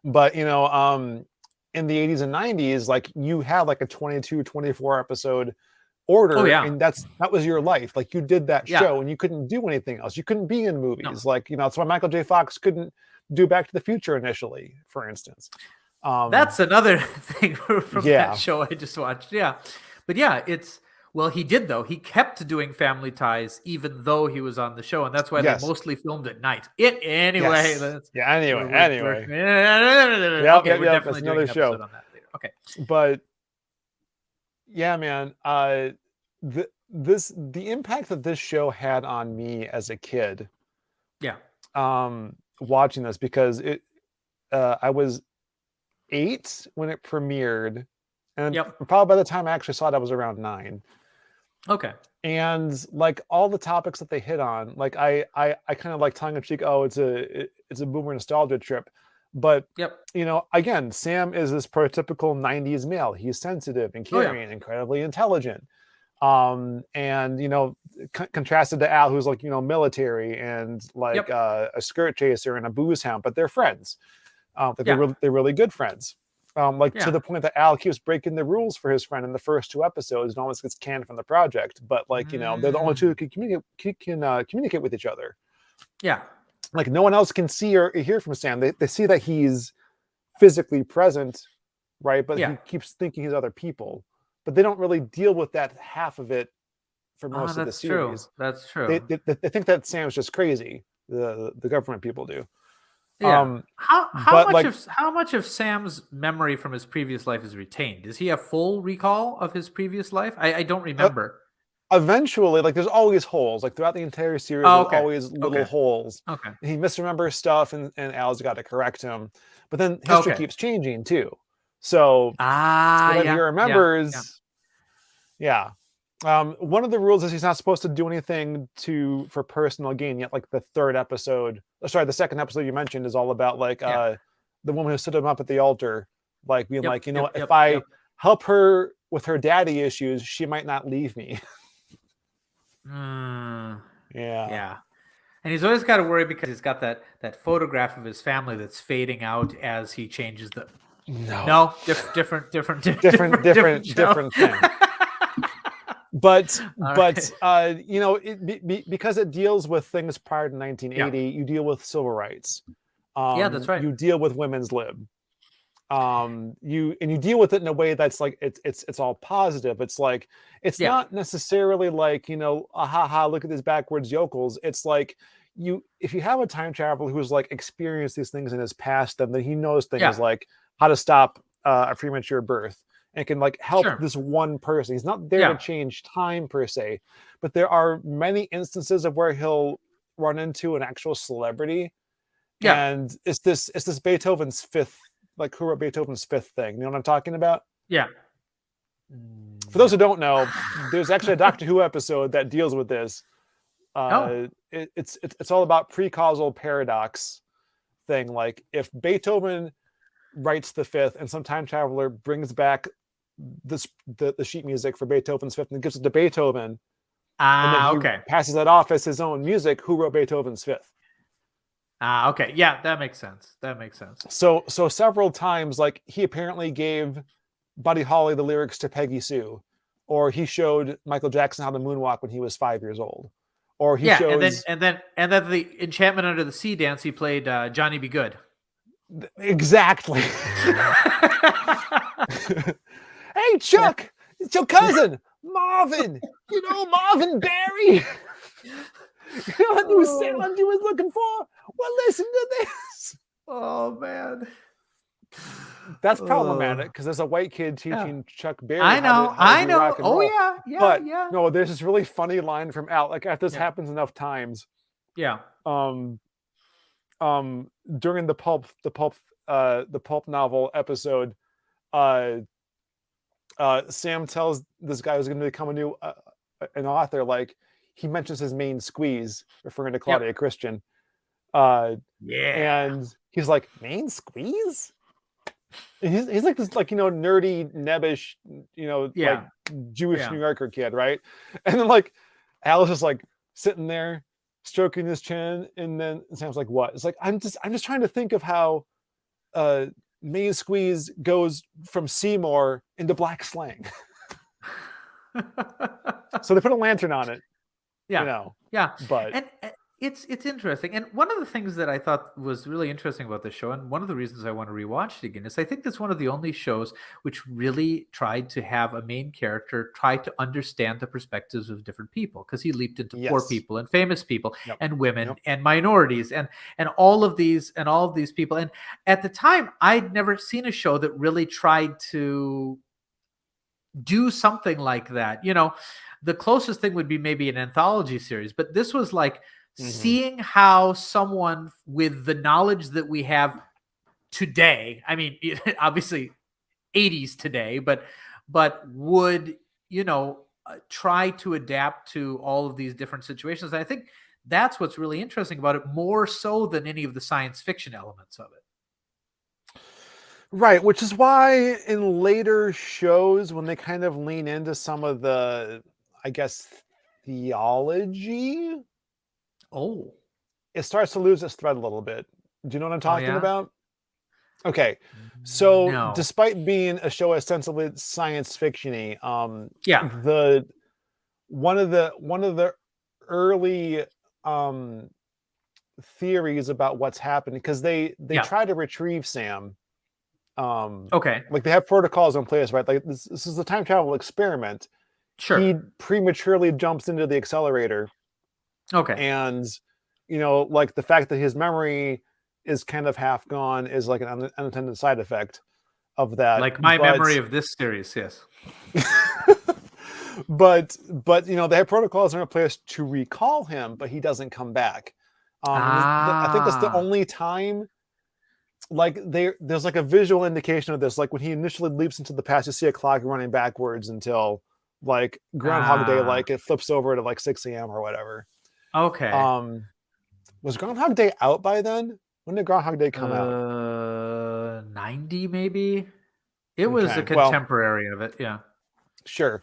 But you know, in the 80s and 90s, like you had like a 22, 24 episode order, and that was your life. Like you did that show, and you couldn't do anything else. You couldn't be in movies. Like that's why Michael J. Fox couldn't do Back to the Future initially, for instance. That's another thing from that show I just watched. Yeah, but he did though. He kept doing Family Ties even though he was on the show, and that's why they mostly filmed at night. Anyway. Anyway. We're definitely doing another show on that later. Okay, but yeah, man, the impact that this show had on me as a kid. Yeah. Watching this because I was 8 when it premiered, and probably by the time I actually saw it, I was around 9. Okay. And like all the topics that they hit on, like I kind of like tongue in cheek, it's a boomer nostalgia trip. But you know, again, Sam is this prototypical 90s male. He's sensitive and caring, incredibly intelligent. And you know, contrasted to Al, who's like, you know, military and like a skirt chaser and a booze hound, but they're friends. They're really good friends. To the point that Al keeps breaking the rules for his friend in the first 2 episodes and almost gets canned from the project. But like, you know, they're the only two who can communicate with each other. Yeah. Like no one else can see or hear from Sam. They see that he's physically present, right? But he keeps thinking he's other people. But they don't really deal with that half of it for most of the series. That's true. They think that Sam's just crazy. The government people do. Yeah. How much of Sam's memory from his previous life is retained? Does he have full recall of his previous life? I don't remember. Eventually, like there's always holes. Like throughout the entire series, there's always little holes. Okay. He misremembers stuff, and Al's got to correct him. But then history keeps changing too. So whatever he remembers, one of the rules is he's not supposed to do anything for personal gain. Yet, like the second episode you mentioned is all about like the woman who stood him up at the altar, like being like, you know, if I help her with her daddy issues, she might not leave me. Yeah. And he's always got to worry because he's got that photograph of his family that's fading out as he changes No, different thing. But because it deals with things prior to 1980, you deal with civil rights. That's right. You deal with women's lib. You deal with it in a way that's like it's all positive. It's like it's not necessarily like look at these backwards yokels. It's like if you have a time traveler who's like experienced these things in his past, then he knows things like how to stop a premature birth and can like help this one person. He's not there to change time per se, but there are many instances of where he'll run into an actual celebrity. And it's this Beethoven's fifth, like who wrote Beethoven's Fifth thing. You know what I'm talking about? Yeah. For those who don't know, there's actually a Doctor Who episode that deals with this. It's all about pre-causal paradox thing. Like if Beethoven writes the Fifth and some time traveler brings back the sheet music for Beethoven's Fifth and gives it to Beethoven, and then he passes that off as his own music, who wrote Beethoven's Fifth? Okay. Yeah, that makes sense. So several times, like he apparently gave Buddy Holly the lyrics to Peggy Sue, or he showed Michael Jackson how to moonwalk when he was 5 years old, or he shows and then the Enchantment Under the Sea dance he played Johnny Be Good. Exactly. Hey Chuck, it's your cousin Marvin. You know Marvin Barry. You know what new sound you was looking for? Well, listen to this. Oh man, that's problematic because there's a white kid teaching Chuck Berry. I know. Rock and roll. Yeah. But no, there's this really funny line from Al. Like after this happens enough times. Yeah. During the pulp novel episode, Sam tells this guy who's going to become an author, like he mentions his main squeeze, referring to Claudia Christian. And he's like, main squeeze? And he's like this, like, nerdy, nebbish, like Jewish New Yorker kid, right? And then like Al is just like sitting there stroking his chin, and then Sam's like, what? It's like, I'm just trying to think of how main squeeze goes from Seymour into black slang. So they put a lantern on it. But and it's interesting. And one of the things that I thought was really interesting about this show, and one of the reasons I want to rewatch it again, is I think that's one of the only shows which really tried to have a main character try to understand the perspectives of different people, because he leaped into poor people and famous people and women and minorities and all of these people. And at the time, I'd never seen a show that really tried to do something like that. The closest thing would be maybe an anthology series, but this was like seeing how someone with the knowledge that we have today, I mean, obviously 80s today, but would, try to adapt to all of these different situations. And I think that's what's really interesting about it, more so than any of the science fiction elements of it. Right, which is why in later shows, when they kind of lean into some of the, I guess, theology, it starts to lose its thread a little bit. Do you know what I'm talking about? Okay, so despite being a show ostensibly science fiction-y, one of the early theories about what's happening, because they try to retrieve Sam. Like they have protocols in place, right? Like this is a time travel experiment. He prematurely jumps into the accelerator. And like the fact that his memory is kind of half gone is like an unintended side effect of that. Like my memory of this series, yes. but they have protocols in place to recall him, but he doesn't come back. I think that's the only time. Like there's like a visual indication of this. Like when he initially leaps into the past, you see a clock running backwards until like Groundhog Day, like it flips over to like 6 a.m. or whatever. Was Groundhog Day out by then? When did Groundhog Day come out? 90 maybe. It was a contemporary of it, yeah. Sure.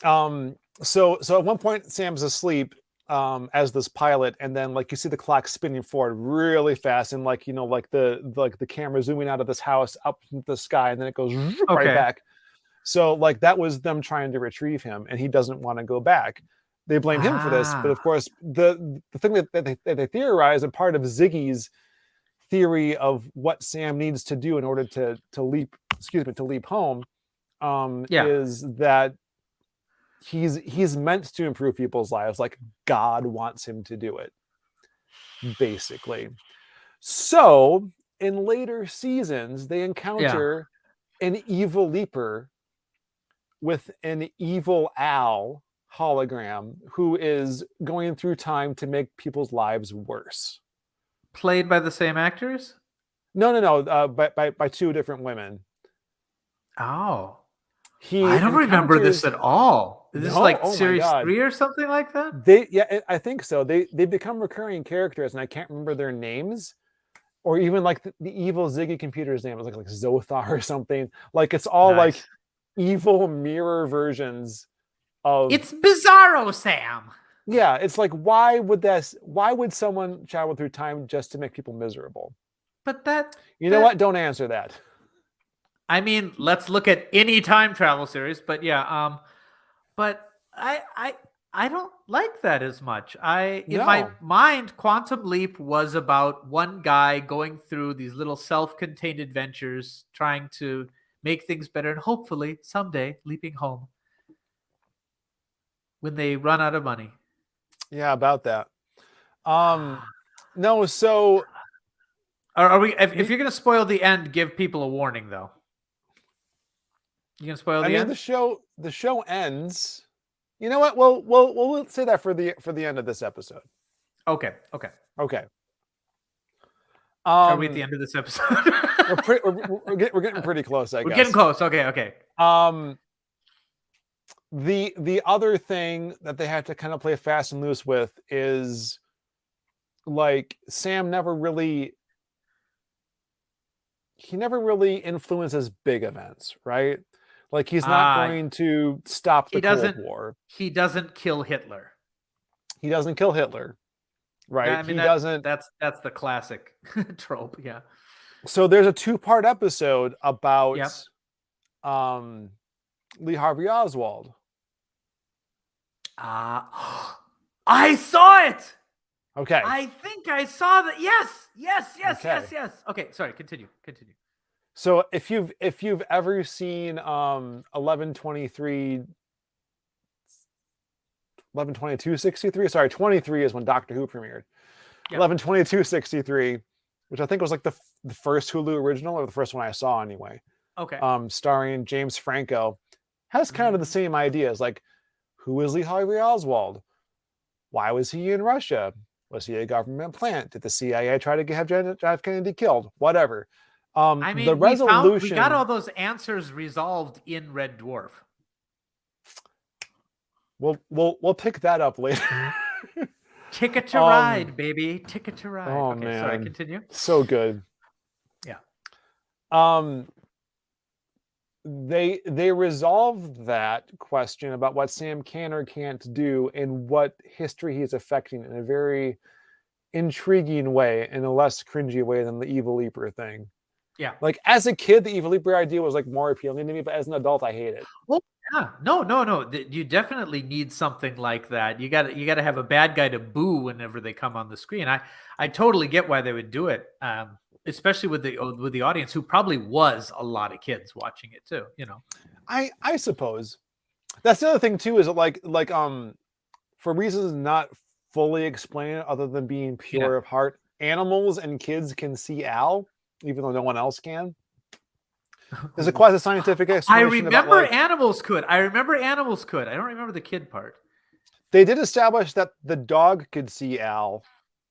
So at one point Sam's asleep as this pilot, and then like you see the clock spinning forward really fast, and like like the camera zooming out of this house up into the sky, and then it goes right back. So like that was them trying to retrieve him, and he doesn't want to go back. They blame him for this, but of course the thing that they theorize, and part of Ziggy's theory of what Sam needs to do in order to leap home, is that he's meant to improve people's lives, like God wants him to do it, basically. So in later seasons, they encounter an evil leaper with an evil Al hologram who is going through time to make people's lives worse. Played by the same actors? No. By two different women. Oh. I don't remember this at all. Is this like series 3 or something like that? I think so. They become recurring characters, and I can't remember their names, or even like the evil Ziggy computer's name was like Zothar or something. Like it's all like evil mirror versions of. It's Bizarro Sam. Yeah, it's like why would someone travel through time just to make people miserable? But that know what? Don't answer that. I mean, let's look at any time travel series, but but I don't like that as much. In my mind, Quantum Leap was about one guy going through these little self-contained adventures, trying to make things better, and hopefully someday leaping home when they run out of money. Yeah, about that. No, so are we? If you're gonna spoil the end, give people a warning, though. You gonna spoil the end? The show ends. You know what? We'll say that for the end of this episode. Okay. Are we at the end of this episode? we're getting pretty close, I guess. We're getting close. Okay. The other thing that they had to kind of play fast and loose with is like Sam never really influences big events, right? Like he's not going to stop the Cold War. He doesn't kill Hitler. He doesn't kill Hitler, right? I mean, doesn't. That's the classic trope, yeah. So there's a 2-part episode about Lee Harvey Oswald. I saw it. Okay. I think I saw that. Yes. Okay, sorry. Continue. So if you've ever seen 11/22/63, sorry, 23 is when Doctor Who premiered. 11/22/63, which I think was like the first Hulu original, or the first one I saw anyway. Okay. Starring James Franco, has kind of the same ideas. Like, who is Lee Harvey Oswald? Why was he in Russia? Was he a government plant? Did the CIA try to have John F. Kennedy killed? Whatever. I mean, the resolution. We got all those answers resolved in Red Dwarf. We'll pick that up later. Ticket to Ride, baby. Ticket to Ride. Oh, okay, man. Sorry, continue. So good. Yeah. They resolved that question about what Sam can or can't do and what history he's affecting in a very intriguing way, in a less cringy way than the Evil Leaper thing. Yeah. Like as a kid, the Evil Leaper idea was like more appealing to me, but as an adult, I hate it. Well, yeah. No. You definitely need something like that. You got to have a bad guy to boo whenever they come on the screen. I totally get why they would do it. Especially with the audience, who probably was a lot of kids watching it too, I suppose that's the other thing too, is like for reasons not fully explained other than being pure of heart, animals and kids can see Al even though no one else can. There's a quasi-scientific explanation. I remember animals could. I don't remember the kid part. They did establish that the dog could see Al.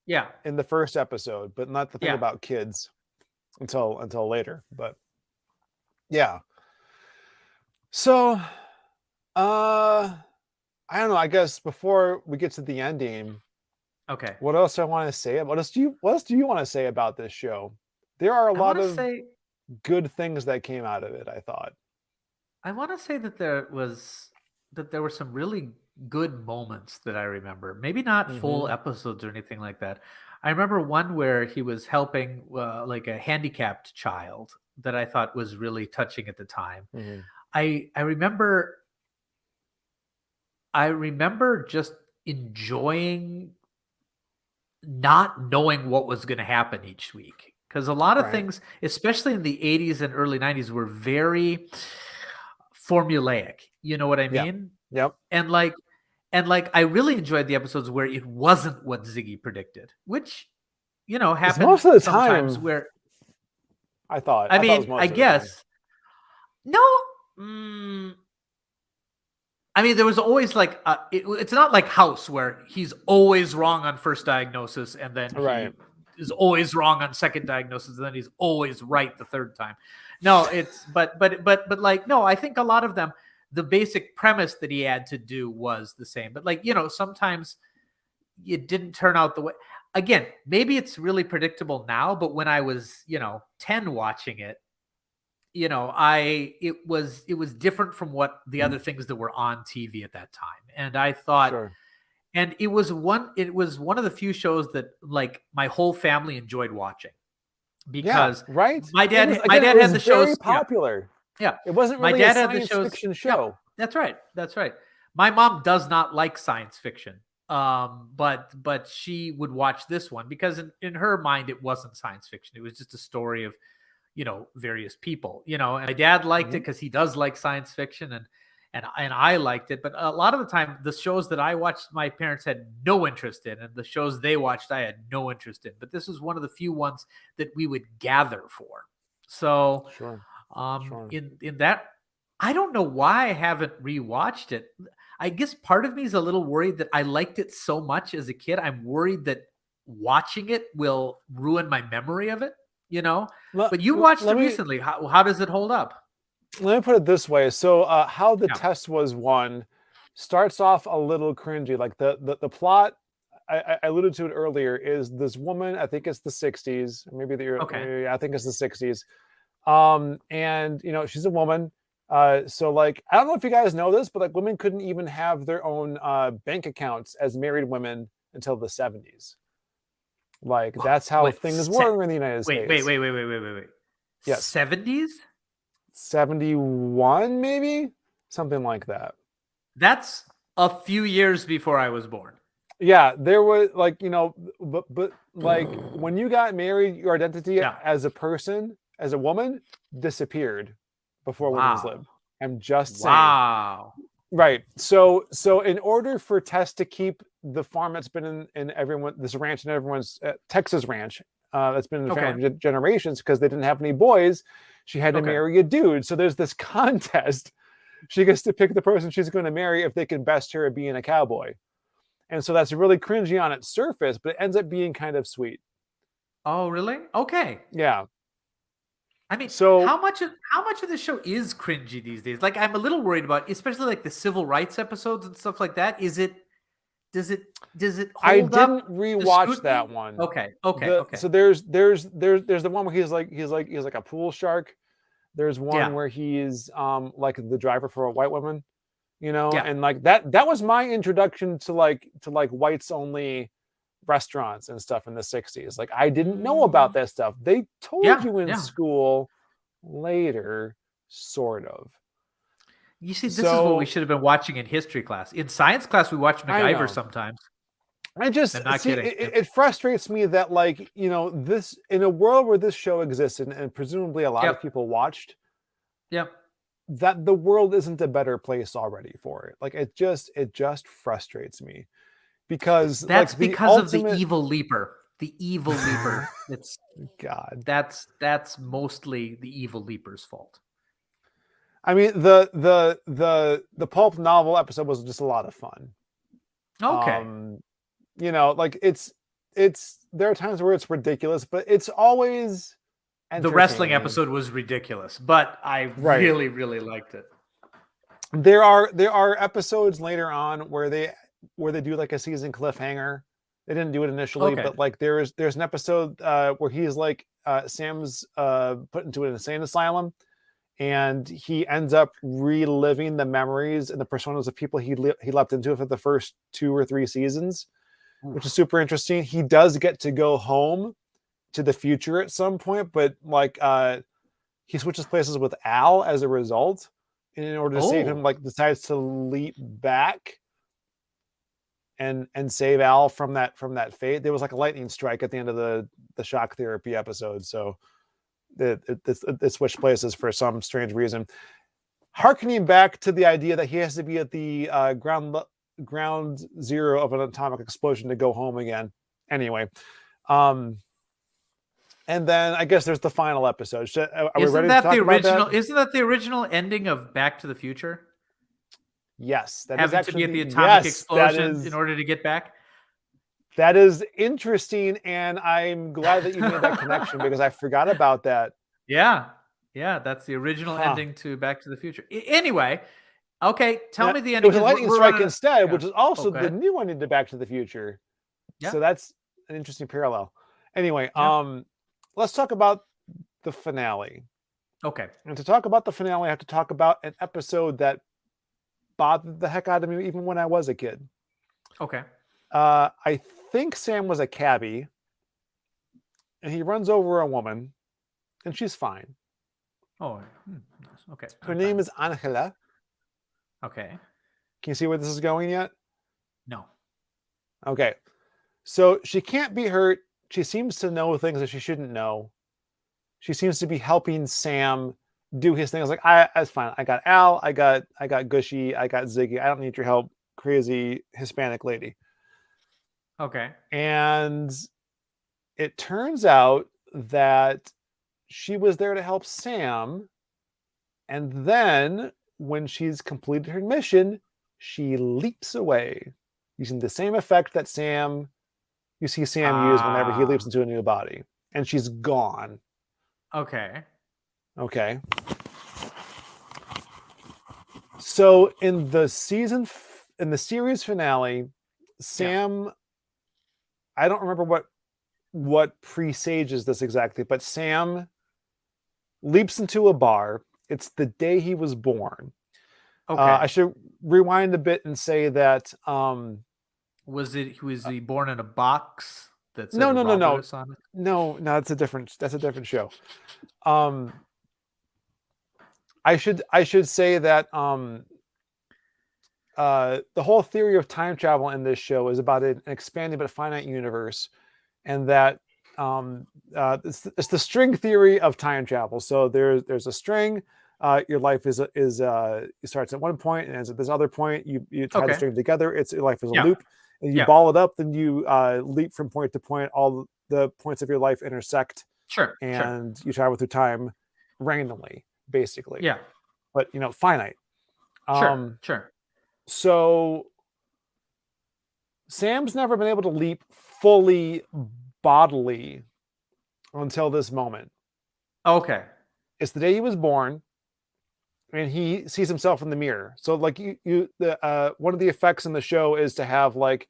Yeah. In the first episode, but not the thing about kids until later. But yeah. So I don't know, I guess before we get to the ending. Okay. What else do I want to say? What else do you want to say about this show? There are a lot of good things that came out of it, I thought. I want to say that there were some really good moments that I remember. Maybe not full episodes or anything like that. I remember one where he was helping like a handicapped child that I thought was really touching at the time. I remember just enjoying not knowing what was going to happen each week, because a lot of things, especially in the 80s and early 90s, were very formulaic. You know what I mean? Yep. And like I really enjoyed the episodes where it wasn't what Ziggy predicted, which happens most of the sometimes time, where I thought. I mean, I guess no. I mean, there was always like it's not like House where he's always wrong on first diagnosis and then he is always wrong on second diagnosis and then he's always right the third time. No, it's but like no, I think a lot of them, the basic premise that he had to do was the same. But like, sometimes it didn't turn out the way. Again, maybe it's really predictable now, but when I was, 10 watching it, it was different from what the other things that were on TV at that time. And I thought, and it was one of the few shows that like my whole family enjoyed watching because my dad had the shows very popular. Yeah. It wasn't really a science fiction show. Yeah, that's right. That's right. My mom does not like science fiction. But she would watch this one because in her mind, it wasn't science fiction. It was just a story of, various people, and my dad liked it because he does like science fiction and I liked it. But a lot of the time, the shows that I watched, my parents had no interest in, and the shows they watched, I had no interest in. But this was one of the few ones that we would gather for. So, in that, I don't know why I haven't rewatched it. I guess part of me is a little worried that I liked it so much as a kid. I'm worried that watching it will ruin my memory of it, But you watched it recently. How does it hold up? Let me put it this way. So how the test was won starts off a little cringy. Like the plot, I alluded to it earlier, is this woman, I think it's the 60s, maybe I think it's the 60s. And she's a woman. So like, I don't know if you guys know this, but like women couldn't even have their own bank accounts as married women until the 70s. Like that's how things were in the United States. Wait. Yes. 70s? 71, maybe? Something like that. That's a few years before I was born. Yeah, there was like, but like when you got married, your identity as a person, as a woman, disappeared before women's lib. I'm just saying. Wow. Right. So in order for Tess to keep the farm that's been in everyone, this ranch in everyone's Texas ranch that's been in the family for generations, because they didn't have any boys, she had to marry a dude. So there's this contest. She gets to pick the person she's going to marry if they can best her at being a cowboy. And so that's really cringy on its surface, but it ends up being kind of sweet. Oh, really? Okay. Yeah. I mean, so how much of the show is cringy these days? Like, I'm a little worried about, especially like the civil rights episodes and stuff like that. Does it hold I up? didn't rewatch that one. Okay. So there's the one where he's like a pool shark. There's one where he's like the driver for a white woman, and like that was my introduction to like whites only restaurants and stuff in the 60s. Like I didn't know about that stuff. They told you in school later, sort of. You see, this is what we should have been watching in history class. In science class, we watch MacGyver sometimes. I just it frustrates me that like, this in a world where this show existed and presumably a lot of people watched, that the world isn't a better place already for it. Like it just frustrates me. Because that's like because of the evil leaper. The evil leaper. It's God. That's mostly the evil leaper's fault. I mean, the pulp novel episode was just a lot of fun. Okay. Like it's there are times where it's ridiculous, but it's always the wrestling episode was ridiculous, but I really, really liked it. There are episodes later on where they do like a season cliffhanger. They didn't do it initially, but like there's an episode where he's like Sam's put into an insane asylum, and he ends up reliving the memories and the personas of people he leapt into for the first 2 or 3 seasons, which is super interesting. He does get to go home to the future at some point, but like he switches places with Al as a result, and in order to save him, like decides to leap back and save Al from that fate. There was like a lightning strike at the end of the shock therapy episode, so it switched places for some strange reason, harkening back to the idea that he has to be at the ground zero of an atomic explosion to go home again. Anyway, and then I guess there's the final episode. Are we ready to talk about that? Isn't that the original ending of Back to the Future? Yes, that having is actually to be at the atomic explosion in order to get back. That is interesting, and I'm glad that you made that connection because I forgot about that. Yeah, that's the original ending to Back to the Future. Anyway, okay, tell me the ending. It was a lightning strike instead, which is also the new ending to Back to the Future. Yeah. So that's an interesting parallel. Anyway, let's talk about the finale. Okay. And to talk about the finale, I have to talk about an episode that bothered the heck out of me even when I was a kid. Okay. I think Sam was a cabbie, and he runs over a woman, and she's fine. Oh, okay. Her name is Angela. Okay. Can you see where this is going yet? No. Okay. So she can't be hurt. She seems to know things that she shouldn't know. She seems to be helping Sam do his thing. I was like, that's fine. I got Al. I got Gushy. I got Ziggy. I don't need your help, crazy Hispanic lady. Okay. And it turns out that she was there to help Sam. And then when she's completed her mission, she leaps away using the same effect that you see Sam use whenever he leaps into a new body. And she's gone. Okay. So in the series finale, Sam, I don't remember what presages this exactly, but Sam leaps into a bar. It's the day he was born. Okay. I should rewind a bit and say that was he born in a box? That's no. No, that's a different show. I should say that the whole theory of time travel in this show is about an expanding but finite universe, and that it's the string theory of time travel. So there's a string. Your life is it starts at one point and ends at this other point. You tie the string together. Your life is a loop, and you ball it up. Then you leap from point to point. All the points of your life intersect. Sure. And you travel through time randomly, basically. Yeah. But finite. Sure. So Sam's never been able to leap fully bodily until this moment. Okay. It's the day he was born, and he sees himself in the mirror. So like one of the effects in the show is to have like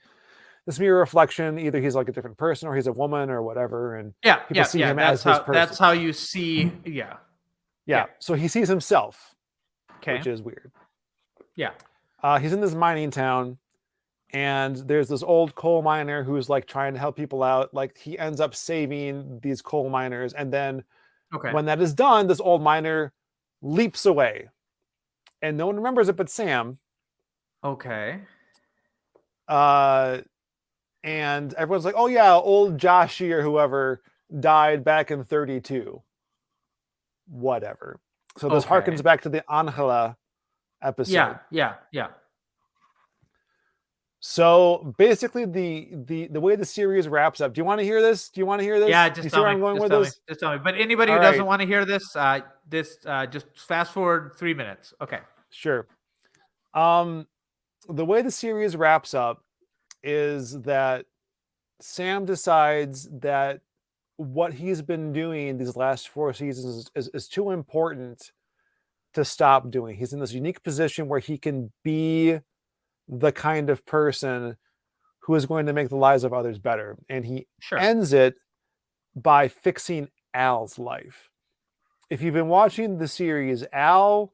this mirror reflection. Either he's like a different person or he's a woman or whatever. And people see him as his person. That's how you see. Yeah. So he sees himself, which is weird. Yeah. He's in this mining town, and there's this old coal miner who's like trying to help people out. Like he ends up saving these coal miners, and then when that is done, this old miner leaps away, and no one remembers it but Sam. Okay. And everyone's like, "Oh yeah, old Joshy or whoever died back in 32." Whatever. So this harkens back to the Angela episode. Yeah. So basically, the way the series wraps up. Do you want to hear this? Yeah, just tell me. Just tell me. But anybody who doesn't want to hear this, just fast forward 3 minutes. Okay. Sure. The way the series wraps up is that Sam decides that what he's been doing these last 4 seasons is too important to stop doing. He's in this unique position where he can be the kind of person who is going to make the lives of others better. And he ends it by fixing Al's life. if you've been watching the series, Al,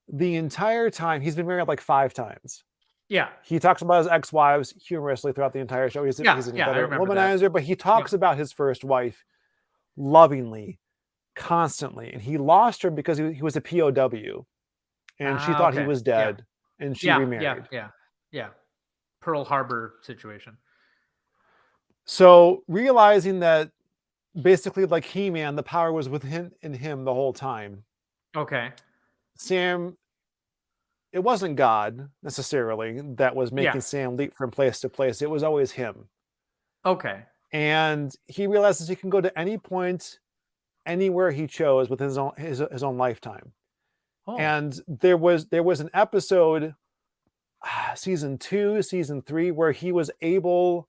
the entire time, he's been married like 5 times. Yeah. He talks about his ex-wives humorously throughout the entire show. He's an inveterate womanizer, but he talks about his first wife lovingly, constantly. And he lost her because he was a POW. And she thought he was dead. And she remarried. Yeah. Pearl Harbor situation. So realizing that basically like He-Man, the power was within him the whole time. Okay. Sam, it wasn't God necessarily that was making Sam leap from place to place. It was always him. Okay. And he realizes he can go to any point, anywhere he chose with his own lifetime. Oh. And there was an episode, season 2, season 3, where he was able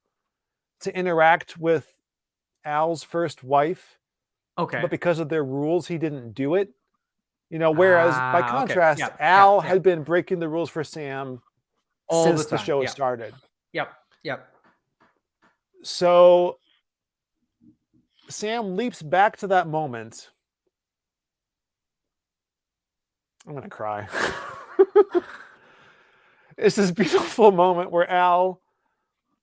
to interact with Al's first wife. Okay. But because of their rules, he didn't do it. Whereas by contrast, Al had been breaking the rules for Sam since the show started. Yep. So Sam leaps back to that moment. I'm going to cry. It's this beautiful moment where Al,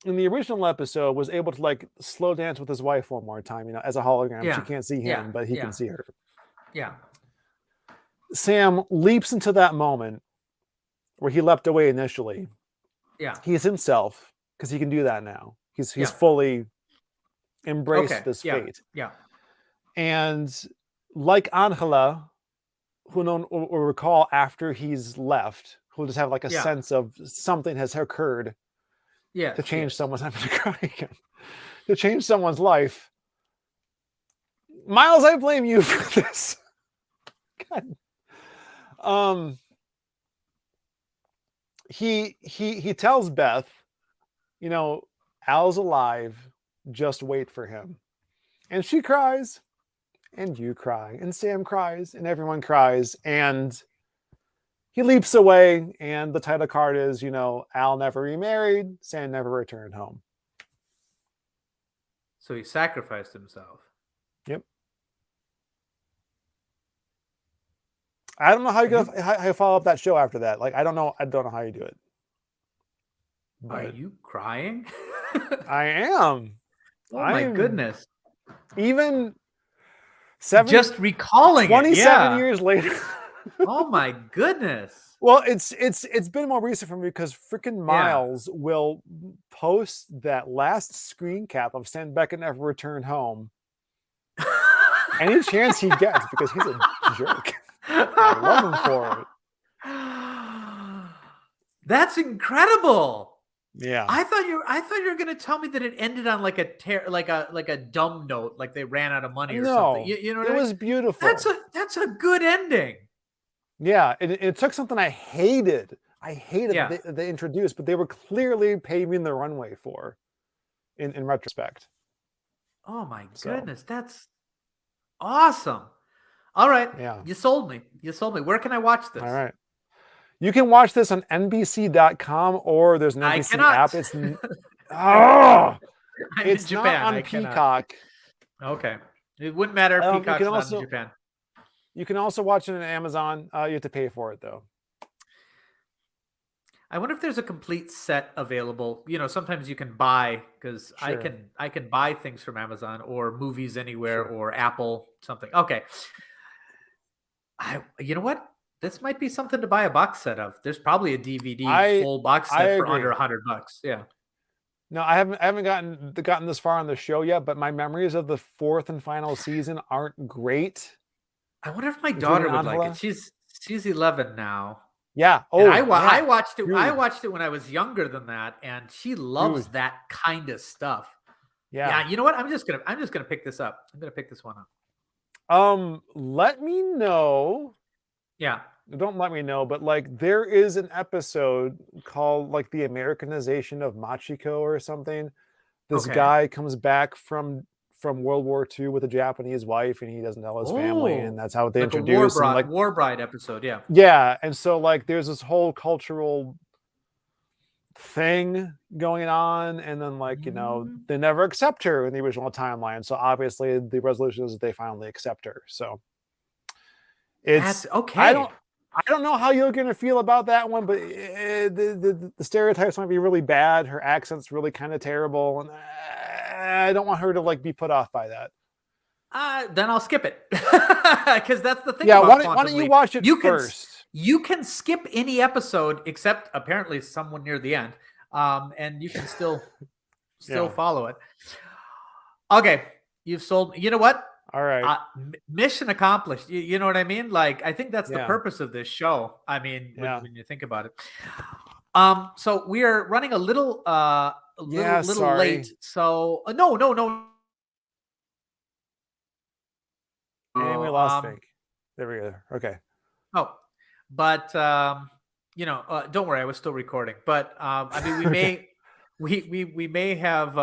in the original episode, was able to like slow dance with his wife one more time, as a hologram. Yeah. She can't see him, but he can see her. Yeah. Sam leaps into that moment where he leapt away initially. Yeah. He's himself because he can do that now. He's fully embraced this fate. Yeah. And like Angela, who will recall after he's left, who'll just have like a sense of something has occurred to change someone's, I'm going to cry again, to change someone's life. Miles, I blame you for this. God. He tells Beth, Al's alive, just wait for him. And she cries, and you cry, and Sam cries, and everyone cries, and he leaps away, and the title card is, Al never remarried, Sam never returned home. So he sacrificed himself. Yep. I don't know how you follow up that show after that. Like, I don't know how you do it. But are you crying? I am. Oh my goodness. Even just recalling 27 years later. Oh my goodness. Well, it's been more recent for me because freaking Miles will post that last screen cap of Sam Beckett Never Returned Home any chance he gets, because he's a jerk. I love him for it. That's incredible. Yeah. I thought you were going to tell me that it ended on like a dumb note, like they ran out of money or something. You know what I mean? It was beautiful. That's a good ending. Yeah, it took something I hated. They introduced, but they were clearly paving the runway for in retrospect. Oh my goodness, that's awesome. All right. Yeah. You sold me. Where can I watch this? All right. You can watch this on NBC.com, or there's an NBC app. It's it's not on Peacock. Okay. It wouldn't matter if Peacock's not in Japan. You can also watch it on Amazon. You have to pay for it though. I wonder if there's a complete set available. Sometimes you can buy, because I can buy things from Amazon or Movies Anywhere or Apple something. Okay. You know what? This might be something to buy a box set of. There's probably a DVD full box set for under $100. Yeah. No, I haven't gotten this far on the show yet, but my memories of the 4th and final season aren't great. I wonder if my daughter would like it. She's 11 now. Yeah. Oh, I watched it. Dude. I watched it when I was younger than that, and she loves that kind of stuff. Yeah. You know what? I'm just gonna pick this up. I'm gonna pick this one up. Let me know. Yeah. Don't let me know, but like there is an episode called like the Americanization of Machiko or something. This guy comes back from World War II with a Japanese wife, and he doesn't tell his family, and that's how they introduce him. Like War Bride episode, yeah. Yeah, and so like there's this whole cultural thing going on, and then like they never accept her in the original timeline. So obviously the resolution is that they finally accept her. So It's okay. I don't know how you're going to feel about that one, but the stereotypes might be really bad. Her accent's really kind of terrible, and I don't want her to like be put off by that. Then I'll skip it because that's the thing. Yeah, about why don't you watch it first? You can skip any episode except apparently someone near the end, and you can still follow it. Okay, you've sold. You know what? All right. Mission accomplished. You know what I mean? Like, I think that's the purpose of this show. I mean, when you think about it. So we are running a little late. So no. And we lost Fink. There we go. Okay. Oh, but don't worry, I was still recording. But I mean, we may, we may have.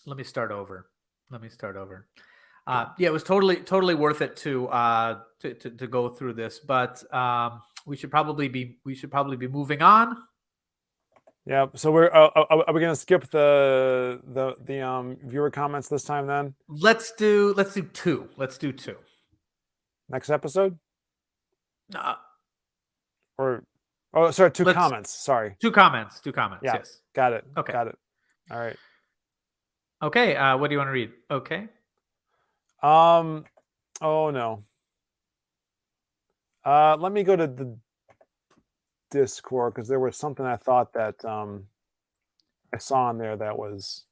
Let me start over. It was totally worth it to go through this, but we should probably be moving on. Yeah. So are we going to skip the viewer comments this time then? Let's do two. Next episode? Sorry, two comments. Sorry. Two comments. Yeah. Yes. Got it. Okay. Got it. All right. Okay. What do you want to read? Okay. Oh no. Let me go to the Discord because there was something I thought that I saw on there that was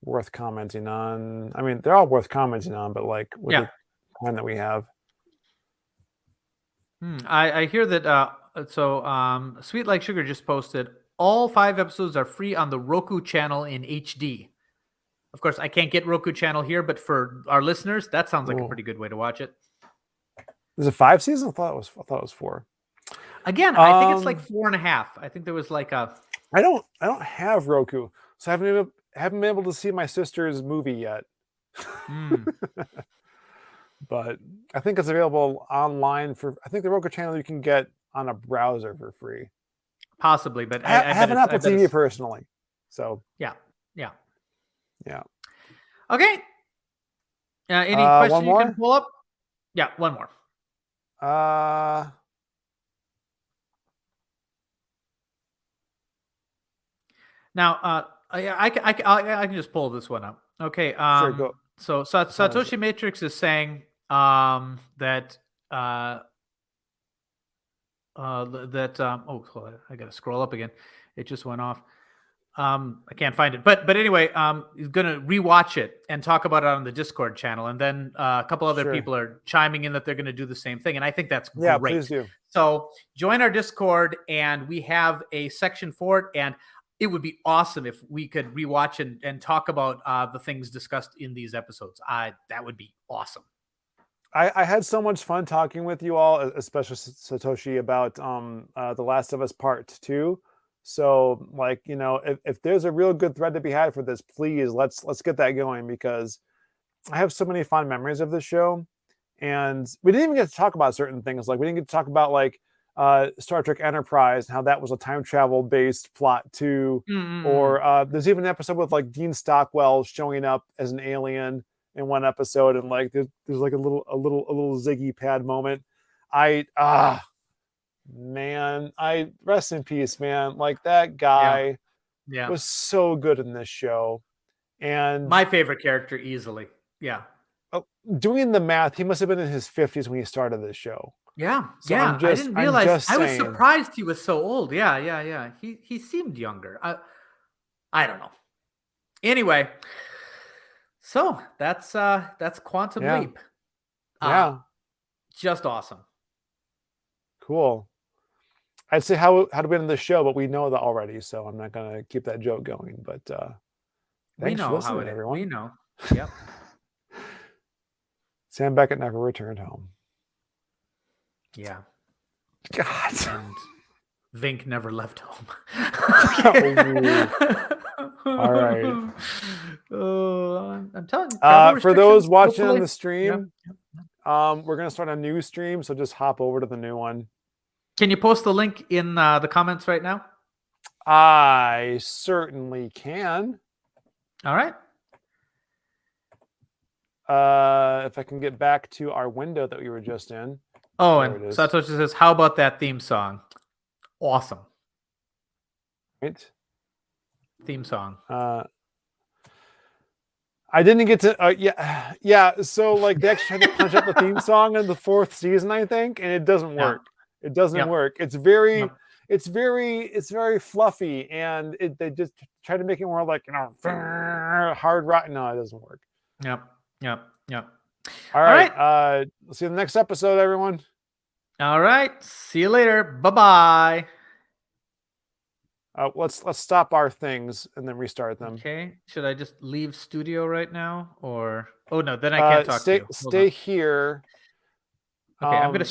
worth commenting on. I mean, they're all worth commenting on, but like with the time that we have. I hear that. Sweet Like Sugar just posted all 5 episodes are free on the Roku channel in HD. Of course, I can't get Roku channel here, but for our listeners, that sounds like a pretty good way to watch it. Is it 5 seasons? I thought it was 4. Again, I think it's like 4.5. I think there was like a. I don't have Roku, so I haven't been able to see my sister's movie yet. But I think it's available online I think the Roku channel you can get on a browser for free. Possibly, but I have an Apple TV personally, so yeah. Okay. Any question you can pull up? Yeah, one more. Now, I can just pull this one up. Okay. Sure, go. So Satoshi Matrix is saying that I gotta scroll up again. It just went off. I can't find it, but anyway, he's gonna rewatch it and talk about it on the Discord channel, and then a couple other people are chiming in that they're gonna do the same thing, and I think that's great. Yeah, please do. So join our Discord, and we have a section for it, and it would be awesome if we could rewatch and talk about the things discussed in these episodes. That would be awesome. I had so much fun talking with you all, especially Satoshi, about The Last of Us Part 2. So, like, if there's a real good thread to be had for this, please let's get that going, because I have so many fond memories of this show, and we didn't even get to talk about certain things. Like, we didn't get to talk about like Star Trek Enterprise and how that was a time travel based plot too, or there's even an episode with like Dean Stockwell showing up as an alien in one episode, and like there's like a little Ziggy Pad moment. Man, I rest in peace, man. Like, that guy was so good in this show, and my favorite character easily. Yeah. Doing the math, he must have been in his 50s when he started this show. Yeah. So I didn't realize. I was surprised he was so old. Yeah. He seemed younger. I don't know. Anyway, so that's Quantum Leap. Just awesome. Cool. I'd say how to win this show, but we know that already, so I'm not gonna keep that joke going. But thanks for listening, everyone. We know. Yep. Sam Beckett never returned home. Yeah. God. And Vink never left home. All right. I'm telling you. For those watching on the stream, we're gonna start a new stream, so just hop over to the new one. Can you post the link in the comments right now? I certainly can. All right. If I can get back to our window that we were just in. Oh, and Satoshi says, "How about that theme song? Awesome." Right. Theme song. I didn't get to. Yeah. So like they actually tried to punch up the theme song in the 4th season, I think, and it doesn't work. It doesn't work. It's very, it's very fluffy, and they just try to make it more like hard rock. No, it doesn't work. Yep. All right. See you in the next episode, everyone. All right. See you later. Bye-bye. Let's stop our things and then restart them. Okay. Should I just leave studio right now, or? Oh no, then I can't talk to you. Stay here. Okay, I'm gonna.